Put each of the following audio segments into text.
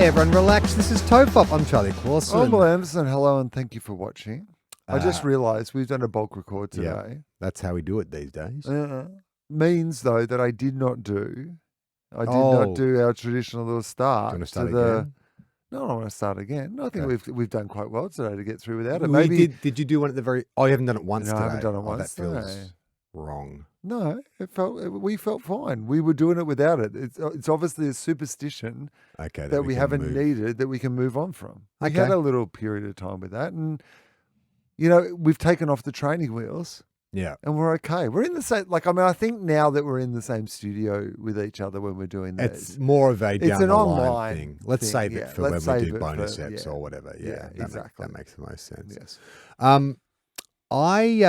Everyone relax. This is TOFOP. I'm Charlie Clausen. I'm Wil Anderson. Hello and thank you for watching. I just realised we've done a bulk record today. Yeah, that's how we do it these days. Means, though, that I did not do our traditional little start. Do you want to start again? No, I don't want to start again. No, I think we've done quite well today to get through without it. Did you do one at the very... Oh, you haven't done it once today? I haven't done it once. That feels wrong. No, we felt fine. We were doing it without it. It's obviously a superstition that we haven't needed that we can move on from. We had a little period of time with that, and we've taken off the training wheels. Yeah, and we're okay. We're in the same. I think now that we're in the same studio with each other when we're doing this, it's more of a down an the online line thing. Let's save it for when we do bonus eps or whatever. Yeah, exactly. That makes the most sense. Yes. We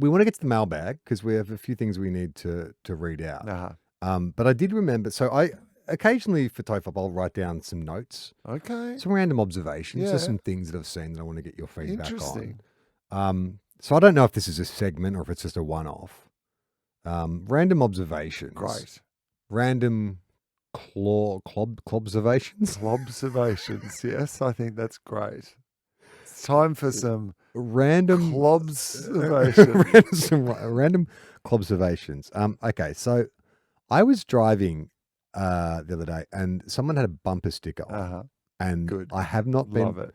want to get to the mailbag because we have a few things we need to read out. But I did remember, so I occasionally for TOFOP I'll write down some notes. Okay. Some random observations, just some things that I've seen that I want to get your feedback Interesting. on. So I don't know if this is a segment or if it's just a one-off. Random observations. Great. Random clobservations. Clobservations. Yes, I think that's great. It's time for some random clobservations. Random clobservations. Okay, so I was driving the other day and someone had a bumper sticker on. And Good. I have not been... Love it.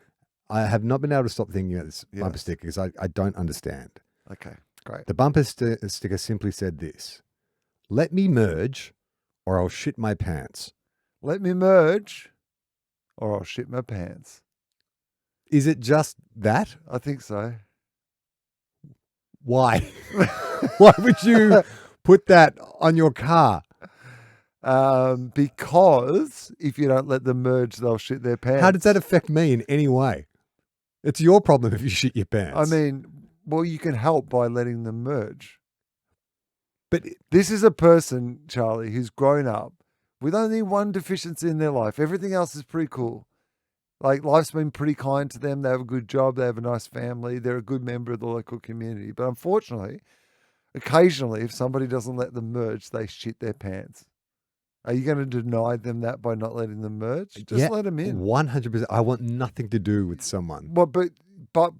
I have not been able to stop thinking about this bumper sticker because I don't understand. Okay, great. The bumper sticker simply said this: "Let me merge or I'll shit my pants." Let me merge or I'll shit my pants. Is it just that? I think so. Why? Why would you put that on your car? Because if you don't let them merge, they'll shit their pants. How does that affect me in any way? It's your problem if you shit your pants. I mean, well, you can help by letting them merge. But this is a person, Charlie, who's grown up with only one deficiency in their life. Everything else is pretty cool. Like, life's been pretty kind to them. They have a good job. They have a nice family. They're a good member of the local community. But unfortunately, occasionally, if somebody doesn't let them merge, they shit their pants. Are you going to deny them that by not letting them merge? Just let them in. 100%. I want nothing to do with someone. Well, but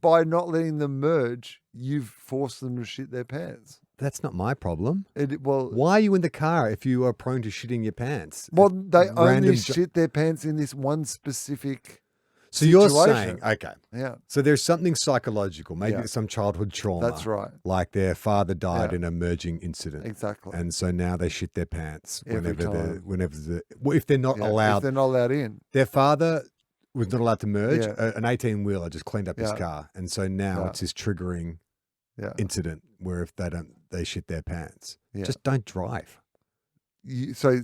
by not letting them merge, you've forced them to shit their pants. That's not my problem. Well, why are you in the car if you are prone to shitting your pants? Well, they only shit their pants in this one specific So situation. You're saying, okay. Yeah. So there's something psychological, maybe some childhood trauma. That's right. Like their father died in a merging incident. Exactly. And so now they shit their pants if they're not allowed. If they're not allowed in. Their father was not allowed to merge. An 18-wheeler just cleaned up his car. And so now it's this triggering incident where if they shit their pants. Just don't drive. So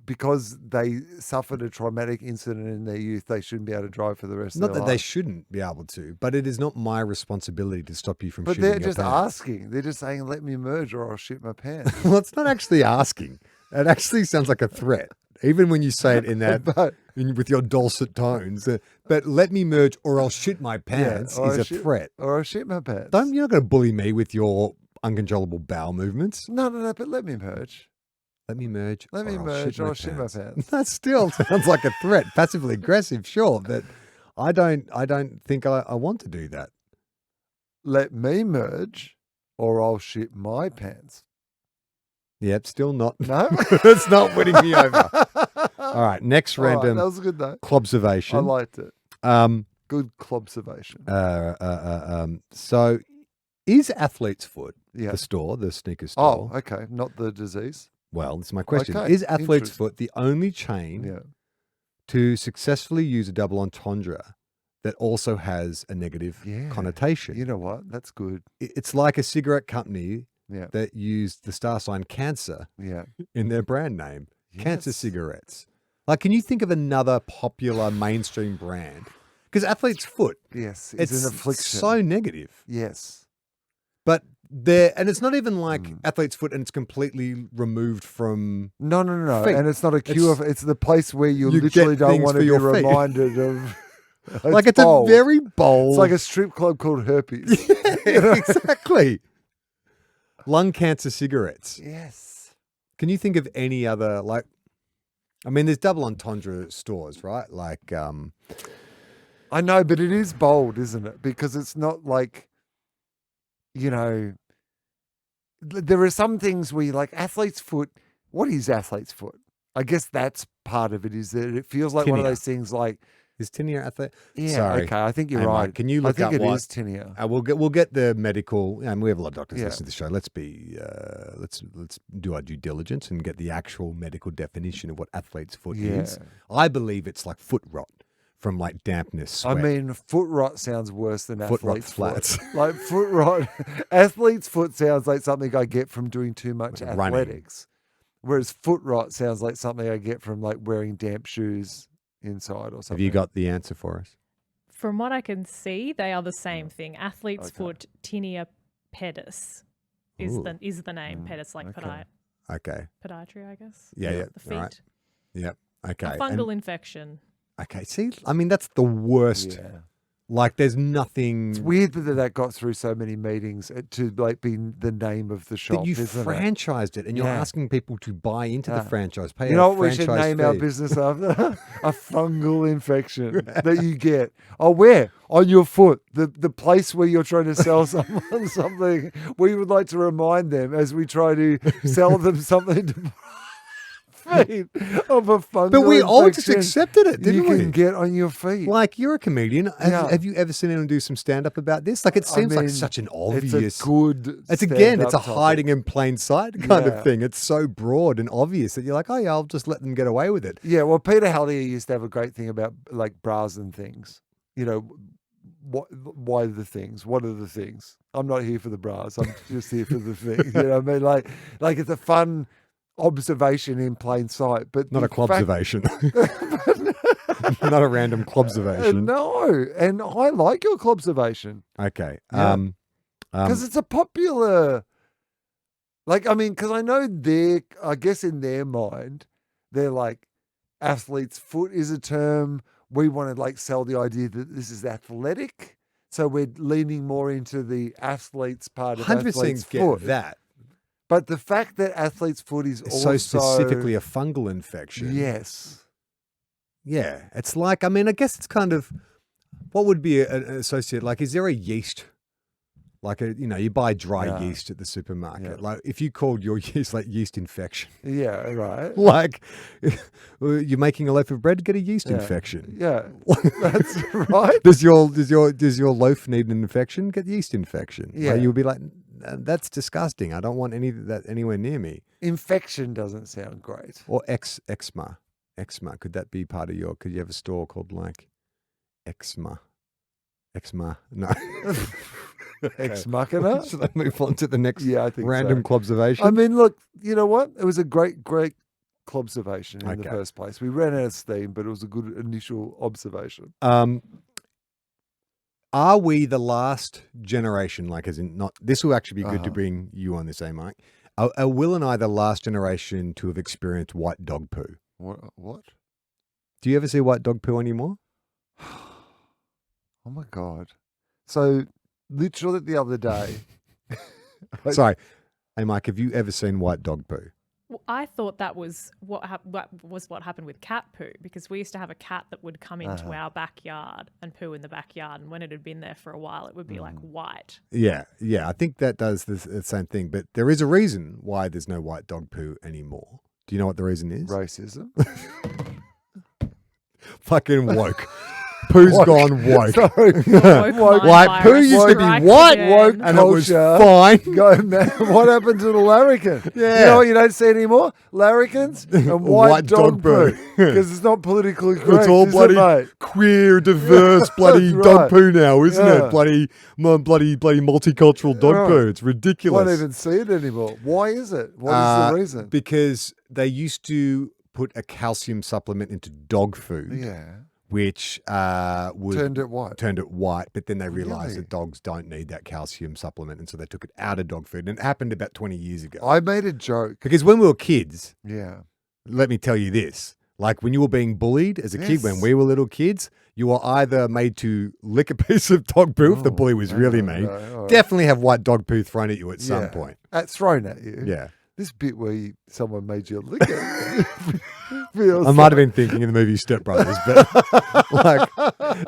because they suffered a traumatic incident in their youth, they shouldn't be able to drive for the rest of their life. Not that they shouldn't be able to, but it is not my responsibility to stop you from shitting your pants. But they're just asking. They're just saying, let me merge or I'll shit my pants. Well, it's not actually asking. It actually sounds like a threat, even when you say it in that, with your dulcet tones. But let me merge or I'll shit my pants is a threat. Or I'll shit my pants. You're not going to bully me with your uncontrollable bowel movements. No, but let me merge. Let me merge. Let me merge or I'll shit my pants. That still sounds like a threat. Passively aggressive, sure, but I don't think I want to do that. Let me merge or I'll shit my pants. Yep, still not. No? It's not winning me over. All right, next random. That was good though. Clobservation. I liked it. Good clobservation. So is Athlete's Foot the store, the sneaker store? Oh, okay. Not the disease. Well, this is my question. Okay. Is Athlete's Foot the only chain to successfully use a double entendre that also has a negative connotation? You know what? That's good. It's like a cigarette company that used the star sign cancer in their brand name. Cancer cigarettes. Like, can you think of another popular mainstream brand? Because Athlete's Foot, it's an an affliction. So negative. Yes. But and it's not even like Athlete's Foot and it's completely removed from... No. feet. And it's not a cure. It's the place where you literally don't want to be reminded of... Like it's bold. A very bold... It's like a strip club called Herpes. Exactly. Lung cancer cigarettes. Yes. Can you think of any other, like... I mean, there's double entendre stores, right? Like, I know, but it is bold, isn't it? Because it's not like, you know, there are some things where you like athlete's foot. What is athlete's foot? I guess that's part of it, is that it feels like one of Tinea. those things like, is tinea athlete? yeah, Sorry. okay, I think you're Hey, right. Mike, can you look I think up it what is tinea. we'll get the medical, and we have a lot of doctors Yeah. listening to the show. Let's do our due diligence and get the actual medical definition of what athlete's foot is. I believe it's like foot rot from like dampness, sweat. I mean, foot rot sounds worse than Foot rot athlete's flats. foot. Like foot rot, athlete's foot sounds like something I get from doing too much Running. athletics. Whereas foot rot sounds like something I get from like wearing damp shoes inside or something. Have you got the answer for us? From what I can see, they are the same thing. Athlete's foot, tinea pedis is the name. Pedis, like Okay. podiatry, I guess. Yeah. The feet. All right. Yep. Okay. A fungal infection. Okay. See, I mean, that's the worst. Yeah. Like, there's nothing. It's weird that got through so many meetings to like be the name of the shop. That you isn't franchised it, and you're asking people to buy into the franchise. Pay you know what we should franchise name our fee. business after? A fungal infection that you get. Oh, where? On your foot. The place where you're trying to sell someone something. We would like to remind them as we try to sell them something to feet of a fungal But we all just infection accepted it, didn't you we? can get on your feet. Like, you're a comedian. Have you ever seen anyone do some stand-up about this? Like, it seems like such an obvious. It's a good. It's stand-up a topic. hiding in plain sight kind of thing. It's so broad and obvious that you're like, oh yeah, I'll just let them get away with it. Yeah, well, Peter Hallier used to have a great thing about like bras and things. You know, why the things? What are the things? I'm not here for the bras. I'm just here for the things. You know what I mean? Like it's a fun observation in plain sight, but Not a Clobservation. Not a random Clobservation. No, and I like your Clobservation. Okay. Because it's a popular, like, I mean, because I know I guess in their mind, they're like, athlete's foot is a term. We want to like sell the idea that this is athletic. So we're leaning more into the athlete's part of 100% athlete's get foot. that. But the fact that athlete's foot is It's also so specifically a fungal infection. Yes. Yeah. It's like, I mean, I guess it's kind of, what would be an associate? Like, is there a yeast? Like, you buy dry yeast at the supermarket. Yeah. Like, if you called your yeast like yeast infection. Yeah, right. Like, you're making a loaf of bread, get a yeast infection. Yeah, that's right. Does your loaf need an infection? Get yeast infection. Yeah. Like, you'll be like, that's disgusting. I don't want any of that anywhere near me. Infection doesn't sound great. Or eczema. Eczema. Could that be part of could you have a store called like eczema? Eczema. No. Ex machina? Should I move on to the next I think random so. Clobservation? I mean, look, you know what? It was a great Clobservation in the first place. We ran out of steam, but it was a good initial observation. Are we the last generation, like as in not, this will actually be good to bring you on this, Mike? Are Will and I the last generation to have experienced white dog poo? What? Do you ever see white dog poo anymore? Oh my God. So literally the other day. Sorry. Hey, Mike, have you ever seen white dog poo? Well, I thought that was what happened with cat poo, because we used to have a cat that would come into our backyard and poo in the backyard, and when it had been there for a while, it would be like white. Yeah. I think that does the same thing, but there is a reason why there's no white dog poo anymore. Do you know what the reason is? Racism. Fucking woke. Poo's gone woke. Sorry. White poo used to be white, woke and it was culture. fine. Go, man. What happened to the larrikin? Yeah. You know what you don't see anymore? Larrikins and white dog poo. Because it's not politically correct. It's all bloody queer, diverse, bloody dog poo now, isn't it? Bloody multicultural dog poo. It's ridiculous. Won't even see it anymore. Why is it? What is the reason? Because they used to put a calcium supplement into dog food. Yeah. Which turned it white. But then they realized that dogs don't need that calcium supplement, and so they took it out of dog food. And it happened about 20 years ago. I made a joke. Because when we were kids, let me tell you this, like when you were being bullied as a kid, when we were little kids, you were either made to lick a piece of dog poo if the bully was really mean. Definitely have white dog poo thrown at you at some point. Thrown at you? Yeah. This bit where someone made you lick it. feel I might have been thinking in the movie Step Brothers, but like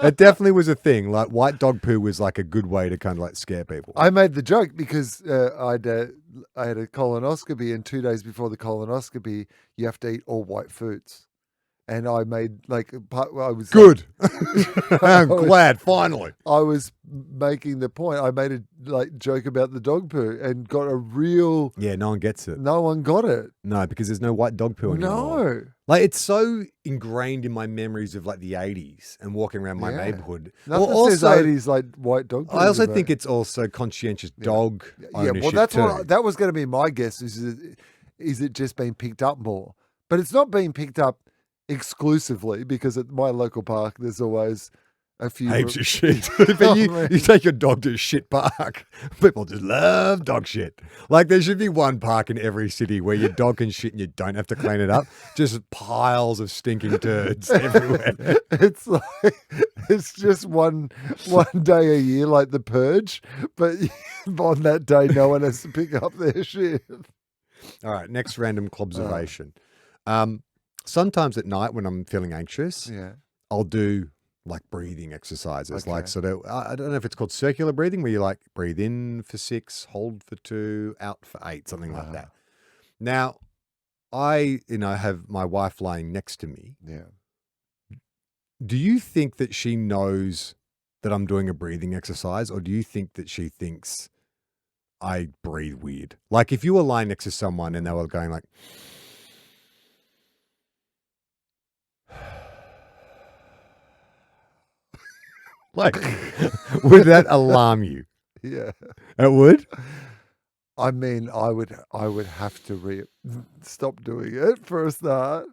it definitely was a thing. Like white dog poo was like a good way to kind of like scare people. I made the joke because I had a colonoscopy, and 2 days before the colonoscopy, you have to eat all white foods. And I made I was Good. Like, I'm glad finally. I was making the point. I made a joke about the dog poo and got a real. Yeah, no one gets it. No one got it. No, because there's no white dog poo anymore. No. Like it's so ingrained in my memories of like the 80s and walking around my neighborhood. Nothing Well, says also, 80s like white dog poo. I also think it's also conscientious dog ownership well, that's too. that was going to be my guess. Is it just being picked up more? But it's not being picked up exclusively, because at my local park there's always a few heaps of shit. But you take your dog to a shit park. People just love dog shit. Like there should be one park in every city where your dog can shit and you don't have to clean it up. Just piles of stinking turds everywhere. It's like it's just one day a year, like the purge, but on that day no one has to pick up their shit. All right, next random observation. Sometimes at night when I'm feeling anxious, I'll do like breathing exercises. Okay. Like sort of, I don't know if it's called circular breathing, where you like breathe in for 6, hold for 2, out for 8, something like that. Now, I have my wife lying next to me. Yeah. Do you think that she knows that I'm doing a breathing exercise, or do you think that she thinks I breathe weird? Like if you were lying next to someone and they were going like, like, would that alarm you? Yeah, it would. I mean, I would have to stop doing it for a start.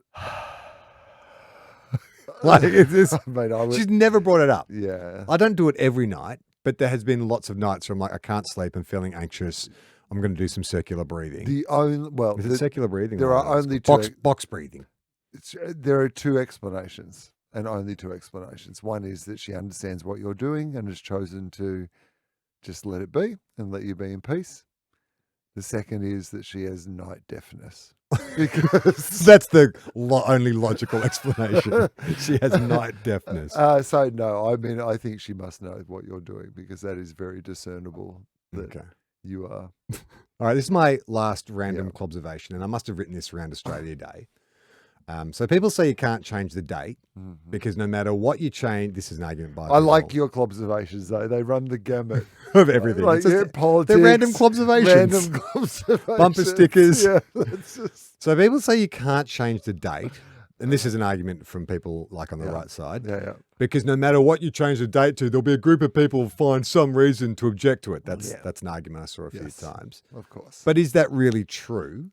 Like, it's I she's never brought it up. Yeah, I don't do it every night, but there has been lots of nights where I'm like, I can't sleep, I'm feeling anxious. I'm going to do some circular breathing. Is it circular breathing? There are only box breathing. There are 2 explanations. And only 2 explanations. One is that she understands what you're doing and has chosen to just let it be and let you be in peace. The second is that she has night deafness. Because that's the only logical explanation. She has night deafness. So no, I mean, I think she must know what you're doing, because that is very discernible that you are. All right, this is my last random observation, and I must have written this around Australia Day. So people say you can't change the date because no matter what you change, this is an argument by. I like your Clobservations though; they run the gamut of everything. Like politics, they're random Clobservations, random Clobservations, bumper stickers. Yeah, So people say you can't change the date, and this is an argument from people like on the right side. Yeah. Because no matter what you change the date to, there'll be a group of people who find some reason to object to it. That's an argument I saw a few times. Of course. But is that really true?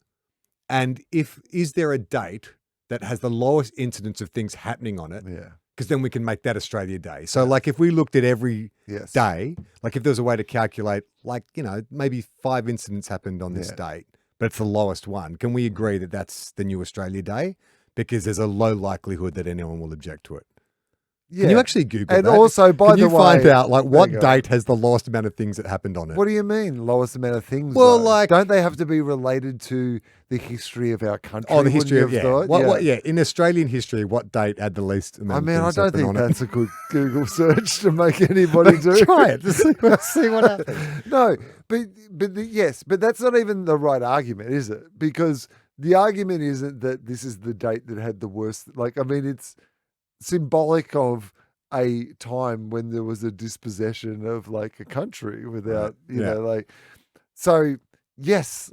And is there a date that has the lowest incidence of things happening on it? Yeah. Because then we can make that Australia Day. So like if we looked at every day, like if there was a way to calculate, like, maybe 5 incidents happened on this date, but it's the lowest one. Can we agree that that's the new Australia Day? Because there's a low likelihood that anyone will object to it. Yeah. Can you actually Google and that? And also, by the way, can you find out like what date has the lowest amount of things that happened on it? What do you mean, lowest amount of things? Well, though? Don't they have to be related to the history of our country? Oh, the history of What, in Australian history, what date had the least amount? I mean, of things I don't think that's it? a good Google search to make anybody do. Try it to see what happens. No, but that's not even the right argument, is it? Because the argument isn't that this is the date that had the worst. Like, I mean, it's symbolic of a time when there was a dispossession of like a country without, you know, like, so yes.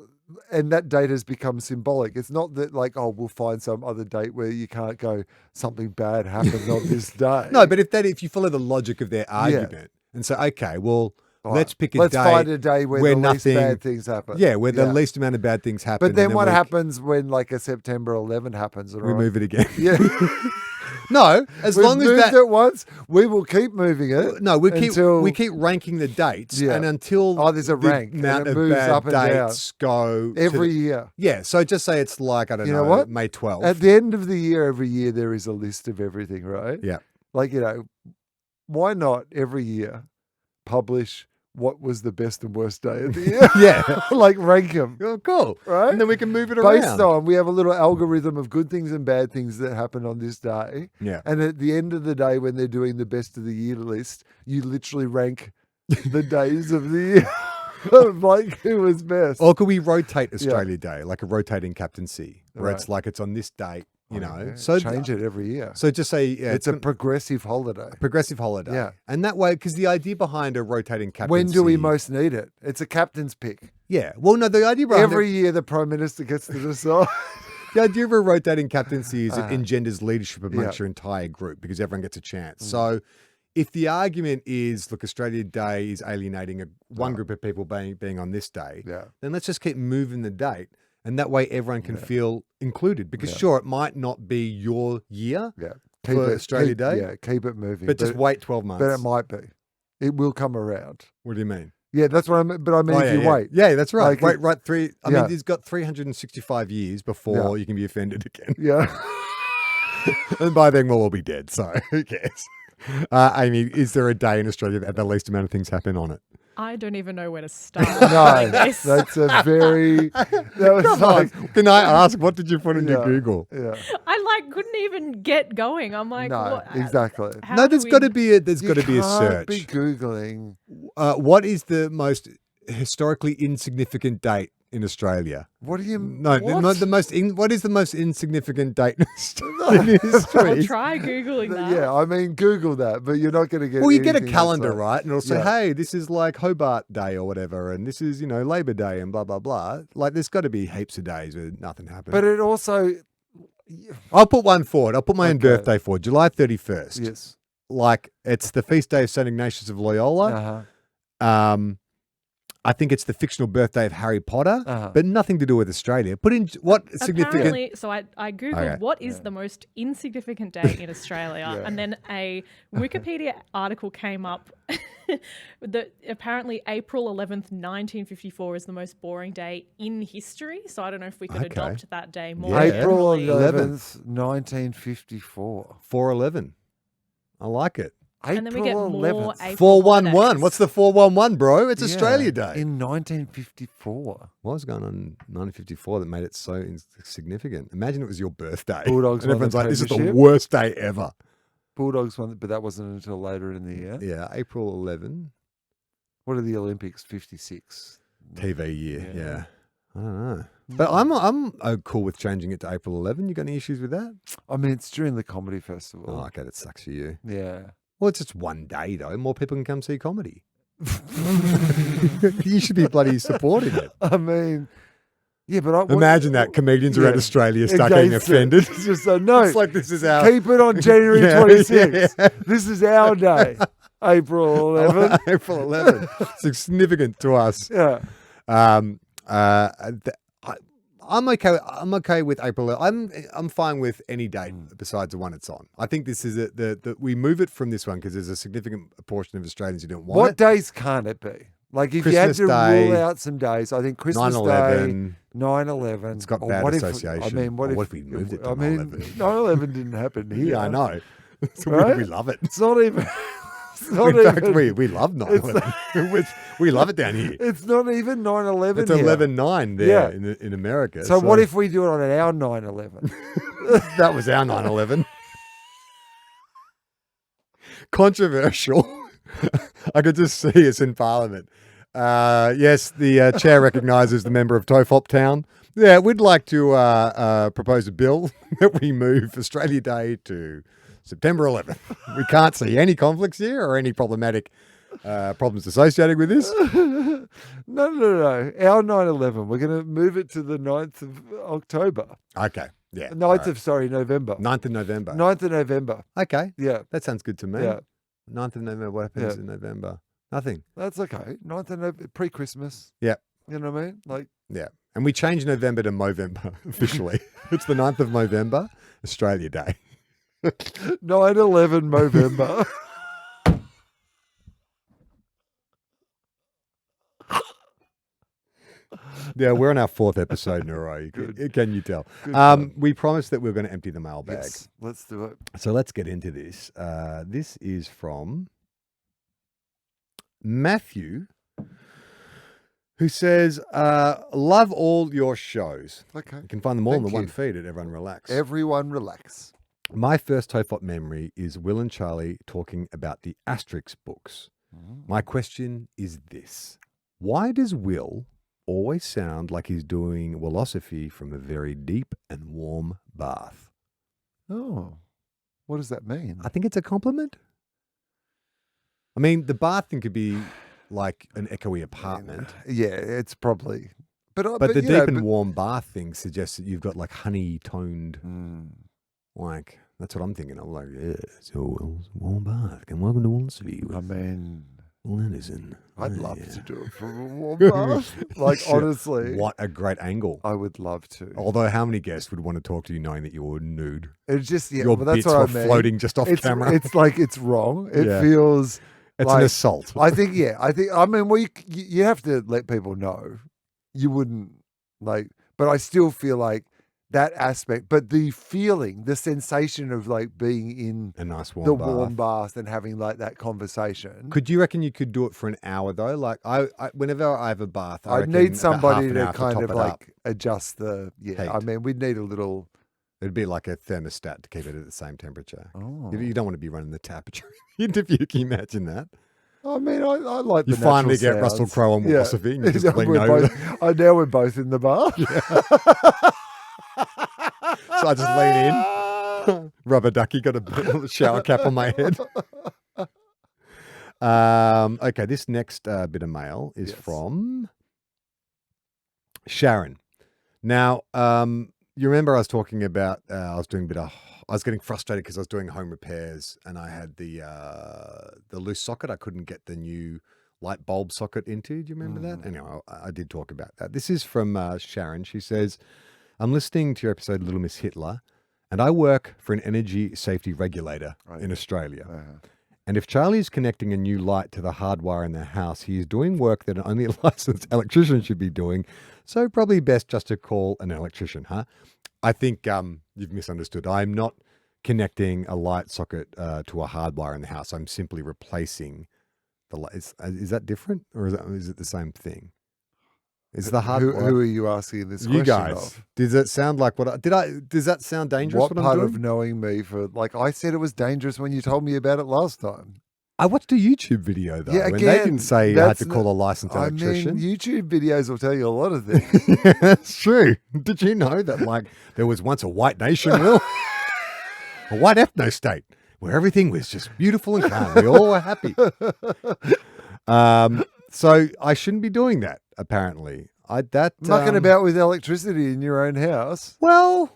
And that date has become symbolic. It's not that like, oh, we'll find some other date where you can't go, something bad happened on this day. No, but if you follow the logic of their argument and say, okay, well, let's pick a day. Let's find a day where the least bad things happen. Yeah, where the least amount of bad things happen. But then what happens when like a September 11 happens? We move it again. Yeah. No, as long as that it once, we will keep moving it. No, we keep ranking the dates, and until there's a rank, amount and it of moves bad up and dates go every year. Yeah, so just say it's like I don't know what? May 12th. At the end of the year, every year there is a list of everything, right? Yeah, like why not every year publish what was the best and worst day of the year. Yeah. Like rank them. Oh, cool. Right? And then we can move it Based around. on, we have a little algorithm of good things and bad things that happen on this day. Yeah. And at the end of the day, when they're doing the best of the year list, you literally rank the days of the year of like who was best. Or could we rotate Australia Day, like a rotating captaincy, where Right. it's like it's on this date, you know? Yeah. So change it every year. So just say It's a progressive holiday. progressive holiday. Yeah. And that way, because the idea behind a rotating captaincy. When do we most need it? It's a captain's pick. Yeah. Well, no, the idea behind Every year the Prime Minister gets to decide. the idea of a rotating captaincy is it engenders leadership amongst your entire group because everyone gets a chance. So if the argument is, look, Australia Day is alienating one group of people being on this day, then let's just keep moving the date. And that way everyone can feel included. Because sure, it might not be your year for Australia Day. Yeah, keep it moving. But just wait 12 months. But it might be. It will come around. What do you mean? Yeah, that's what I mean. But I mean, if you wait. Yeah, that's right. Like Wait, I mean, it's got 365 years before you can be offended again. Yeah. And by then we'll all be dead, so who cares? Amy, is there a day in Australia that had the least amount of things happen on it? I don't even know where to start. No, this. that's a very. That was Come like. on. Can I ask, what did you put in your Google? Yeah. I couldn't even get going. I'm like, No, what? exactly. How No, do there's we- got to be a You search. can't be Googling. What is the most historically insignificant date in Australia? What do you. No, what? what is the most insignificant date in Australian I'll history? try Googling that. Yeah, I mean, Google that, but you're not going to get. Well, you get a anything calendar, that's like- right? And it'll say, Yeah. hey, this is like Hobart Day or whatever, and this is, Labor Day and blah, blah, blah. Like, there's got to be heaps of days where nothing happened. But it also. I'll put one forward. I'll put my own Okay. birthday forward, July 31st. Yes. Like, it's the feast day of St. Ignatius of Loyola. Uh-huh. I think it's the fictional birthday of Harry Potter, Uh-huh. but nothing to do with Australia. Put in what significant... Apparently, so I Googled Okay. what is the most insignificant day in Australia, Yeah. and then a Wikipedia article came up that apparently April 11th, 1954 is the most boring day in history. So I don't know if we could Okay. adopt that day more. Yeah. April generally. 11th, 1954. 411. I like it. And then we get April more 11th. April 411. holidays. What's the 411, bro? It's Yeah, Australia Day. in 1954. What was going on in 1954 that made it so significant? Imagine it was your birthday. Bulldogs and won the everyone's like, this is the premiership. worst day ever. Bulldogs won, but that wasn't until later in the year. Yeah, April 11, What are the Olympics? 56. TV year. Yeah. Yeah. I don't know. But I'm cool with changing it to April 11. You got any issues with that? I mean, it's during the comedy festival. Oh, okay, that sucks for you. Yeah. Well, it's just one day, though. More people can come see comedy. You should be bloody supporting it. I mean, yeah, but Imagine that. Comedians around Yeah. Australia start getting Against it. offended. It's just like, no, It's like this is our... keep it on January Yeah, 26th. yeah. This is our day. April 11th. April 11. It's significant to us. Yeah. I'm okay with April. I'm fine with any date besides the one it's on. I think this is the we move it from this one because there's a significant portion of Australians who don't want What it. days can't it be? Like if you had Christmas to Day, rule out some days, I think Christmas 9/11. Day, 9/11. It's got or bad what association. If, I mean, what Or if, what if we moved it to I mean, 9/11? 9/11 didn't happen here. Yeah, I know. So Right? we love it. It's not even. It's not In fact, even, we love 9/11. We love it down here. It's not even 9/11. It's here. 11/9 there Yeah. in America. So what if we do it on our 9/11? that was our 9/11? Controversial. I could just see us in Parliament. Yes, the chair recognises the member of TOFOP town. Yeah, we'd like to propose a bill that we move Australia Day to September 11th. We can't see any conflicts here or any problematic problems associated with this. No. Our 9/11. We're going to move it to the 9th of October. Okay, yeah. 9th of, November. 9th of November. 9th of November. Okay, Yeah. that sounds good to me. Yeah. 9th of November, what happens Yeah. in November? Nothing. That's okay. 9th of November, pre-Christmas. Yeah. You know what I mean? Like, Yeah. And we changed November to Movember officially. It's the 9th of November, Australia Day. 9/11 November. Yeah, we're on our 4th episode in a row. Good. Can you tell? Good We promised that we were going to empty the mailbag. Yes, let's do it. So let's get into this. This is from Matthew who says, love all your shows. Okay. You can find them all in the Thank one you. feed at Everyone Relax. Everyone relax. My first TOFOP memory is Wil and Charlie talking about the Asterix books. My question is this. Why does Wil always sound like he's doing philosophy from a very deep and warm bath? Oh, what does that mean? I think it's a compliment. I mean, the bath thing could be like an echoey apartment. Yeah, it's probably. But the deep and warm bath thing suggests that you've got like honey-toned, like, that's what I'm thinking. I'm like, yeah, so warm bath. And welcome to philosophy. I mean, Anderson. I'd love to do it for a warm bath. Like, honestly. What a great angle. I would love to. Although, how many guests would want to talk to you knowing that you were nude? It's just, yeah, Your well, that's bits what were I mean. floating just off camera. It's like, it's wrong. It feels it's like, an assault. I mean, well, you have to let people know. You wouldn't, like, but I still feel like that aspect, but the feeling, the sensation of like being in a nice warm the bath. warm bath and having like that conversation. Could you reckon you could do it for an hour though? Like I whenever I have a bath, I reckon need about somebody half an to hour kind top of it like up. adjust the, Heat. I mean, we'd need a little. It'd be like a thermostat to keep it at the same temperature. Oh. You don't want to be running the tap during the interview. Can you imagine that? I mean, I like the You finally natural get Russell sounds. Crowe on philosophy and you just lean we're over. now we're both in the bath. So I just lean in. Rubber ducky, got a shower cap on my head. Okay, this next bit of mail is from Sharon. Now, you remember I was talking about I was getting frustrated because I was doing home repairs and I had the loose socket. I couldn't get the new light bulb socket into. Do you remember that? Anyway, I did talk about that. This is from Sharon. She says, I'm listening to your episode Little Miss Hitler, and I work for an energy safety regulator in Australia. And if Charlie is connecting a new light to the hardwire in their house, he is doing work that only a licensed electrician should be doing. So probably best just to call an electrician, huh? I think you've misunderstood. I'm not connecting a light socket to a hardwire in the house. I'm simply replacing the light. Is that different, or is it the same thing? Is the hardwire? Who are you asking this question you guys. of? Does it sound like does that sound dangerous? What part I'm of doing? knowing me for, like, I said it was dangerous when you told me about it last time. I watched a YouTube video though, Yeah, and again, they didn't say you had to call a licensed electrician. I mean, YouTube videos will tell you a lot of things. Yeah, that's true. Did you know that, like, there was once a white nation, Will? A white ethno state where everything was just beautiful and calm. We all were happy. So I shouldn't be doing that, apparently. Mucking about with electricity in your own house? Well,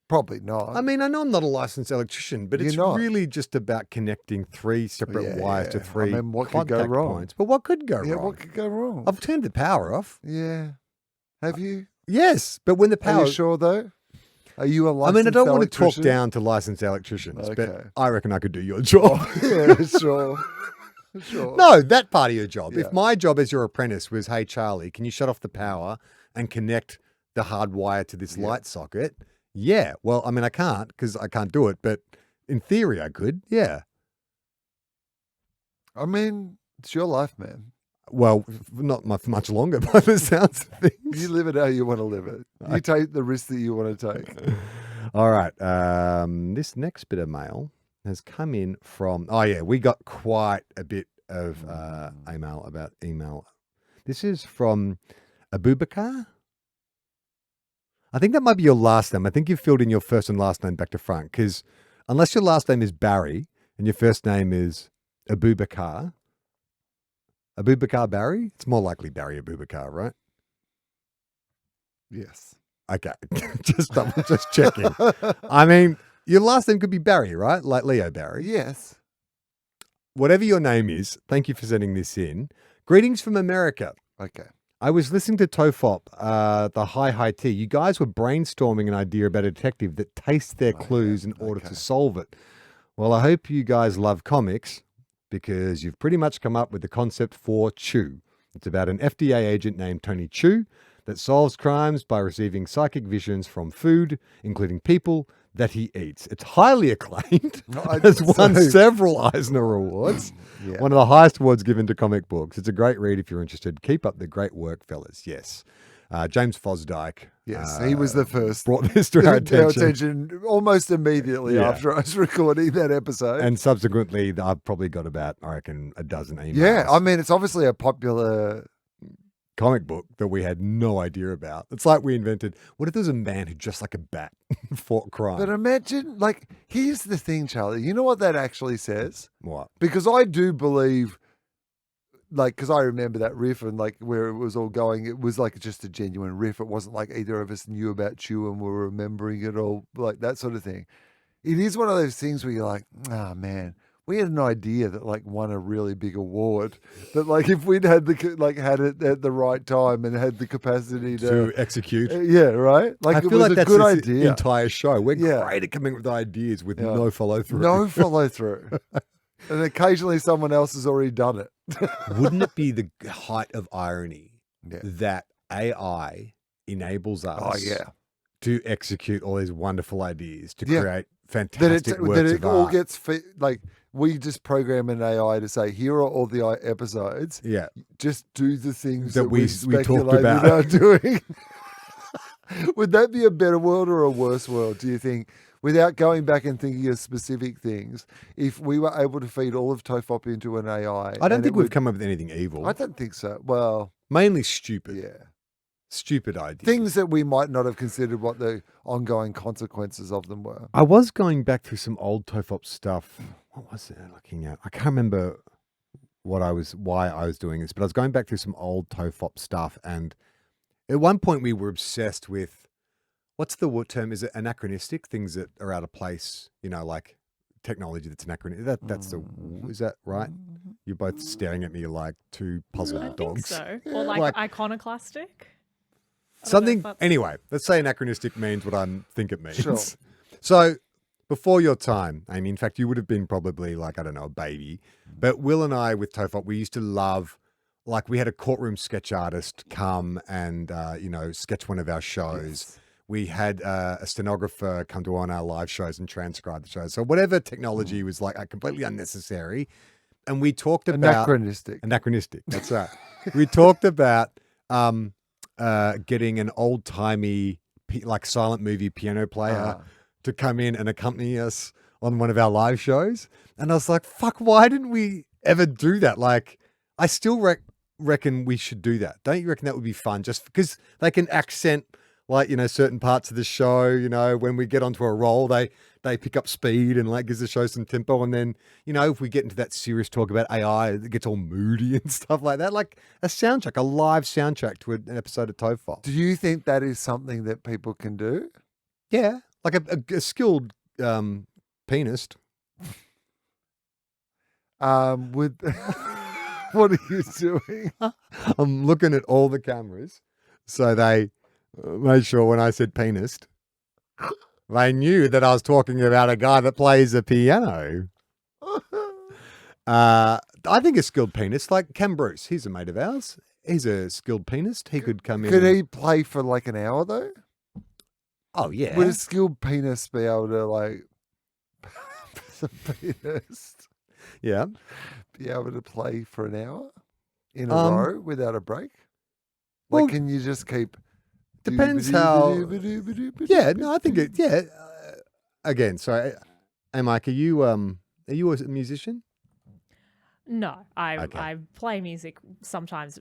probably not. I mean, I know I'm not a licensed electrician, but it's really just about connecting three separate wires to three what could go contact wrong? points. But what could go wrong? Yeah, what could go wrong? I've turned the power off. Yeah. Have you? Yes, but when the power... Are you sure, though? Are you a licensed I mean, I don't want to talk electrician? down to licensed electricians, Okay. but I reckon I could do your job. Yeah, sure. Sure. No, that part of your job. Yeah. If my job as your apprentice was, hey, Charlie, can you shut off the power and connect the hard wire to this light socket? Yeah. Well, I mean, I can't because I can't do it, but in theory I could. Yeah. I mean, it's your life, man. Well, not much longer by the sounds of things. You live it how you want to live it. You take the risk that you want to take. All right. This next bit of mail has come in from... Oh, yeah. We got quite a bit of email. This is from Abubakar. I think that might be your last name. I think you've filled in your first and last name back to front because unless your last name is Barry and your first name is Abubakar Barry, it's more likely Barry Abubakar, right? Yes. Okay. just checking. I mean, your last name could be Barry, right? Like Leo Barry. Yes. Whatever your name is, thank you for sending this in. Greetings from America. Okay. I was listening to TOFOP, the high tea. You guys were brainstorming an idea about a detective that tastes their clues in order to solve it. Well, I hope you guys love comics because you've pretty much come up with the concept for Chew. It's about an FDA agent named Tony Chew that solves crimes by receiving psychic visions from food, including people that he eats. It's highly acclaimed. I Has think won so. several Eisner Awards. Yeah. One of the highest awards given to comic books. It's a great read if you're interested. Keep up the great work, fellas. Yes. James Fosdyke. Yes, he was the first. Brought this to our attention almost immediately Yeah. after I was recording that episode. And subsequently, I've probably got about, I reckon, a dozen emails. yeah, I mean, it's obviously a popular. Comic book that we had no idea about. It's like we invented, what if there was a man who dressed like a bat fought crime? But imagine, like, here's the thing, Charlie. You know what that actually says? What? Because I do believe, like, because I remember that riff and like where it was all going, it was like just a genuine riff. It wasn't like either of us knew about Chew and were remembering it all, like that sort of thing. It is one of those things where you're like, ah, man, we had an idea that like won a really big award. That like if we'd had had it at the right time and had the capacity To execute. yeah, right. Like I it feel was like a that's good this idea. entire show. We're Yeah. great at coming up with ideas with Yeah. no follow through. No follow through. And occasionally someone else has already done it. Wouldn't it be the height of irony Yeah. that AI enables us to execute all these wonderful ideas, to Yeah. create That fantastic works it of all art? gets like we just program an AI to say, here are all the episodes. Yeah. Just do the things That that we we talked speculated about. doing. Would that be a better world or a worse world, do you think? Without going back and thinking of specific things, if we were able to feed all of TOFOP into an AI. I don't and think it we've would- come up with anything evil. I don't think so. Well, Mainly stupid. yeah. Stupid ideas. Things that we might not have considered what the ongoing consequences of them were. I was going back through some old TOFOP stuff. What was it looking at? I can't remember why I was doing this, but I was going back through some old TOFOP stuff, and at one point we were obsessed with, what's the term? Is it anachronistic? Things that are out of place, like technology that's anachronistic. Is that right? You're both staring at me like two puzzled I think dogs. so. Or like, Like- iconoclastic. I don't know if Something, that's- anyway, let's say anachronistic means what I think it means. Sure. So before your time, Amy, in fact, you would have been probably like, I don't know, a baby. But Will and I with TOFOP, we used to love, like we had a courtroom sketch artist come and, sketch one of our shows. Yes. We had a stenographer come to one of our live shows and transcribe the shows. So whatever technology was like completely unnecessary. And we talked about... Anachronistic, that's right. We talked about... getting an old-timey, like silent movie piano player to come in and accompany us on one of our live shows. And I was like, fuck, why didn't we ever do that? Like, I still reckon we should do that. Don't you reckon that would be fun? Just because they can accent, like, certain parts of the show, when we get onto a roll, they pick up speed and like gives the show some tempo. And then, if we get into that serious talk about AI, it gets all moody and stuff like that. Like a soundtrack, a live soundtrack to an episode of TOFOP. Do you think that is something that people can do? Yeah. Like a skilled pianist. With what are you doing? I'm looking at all the cameras. So they made sure when I said pianist, they knew that I was talking about a guy that plays a piano. I think a skilled pianist, like Cam Bruce, he's a mate of ours. He's a skilled pianist. He could come in. Could he play for like an hour though? Oh, yeah. Would a skilled pianist be able to like a pianist Yeah. be able to play for an hour in a Um, row without a break? Like, well, can you just keep? Depends how. Yeah, no, I think it. Yeah. Again, sorry, hey, Mike, are you a musician? No, I Okay. I play music sometimes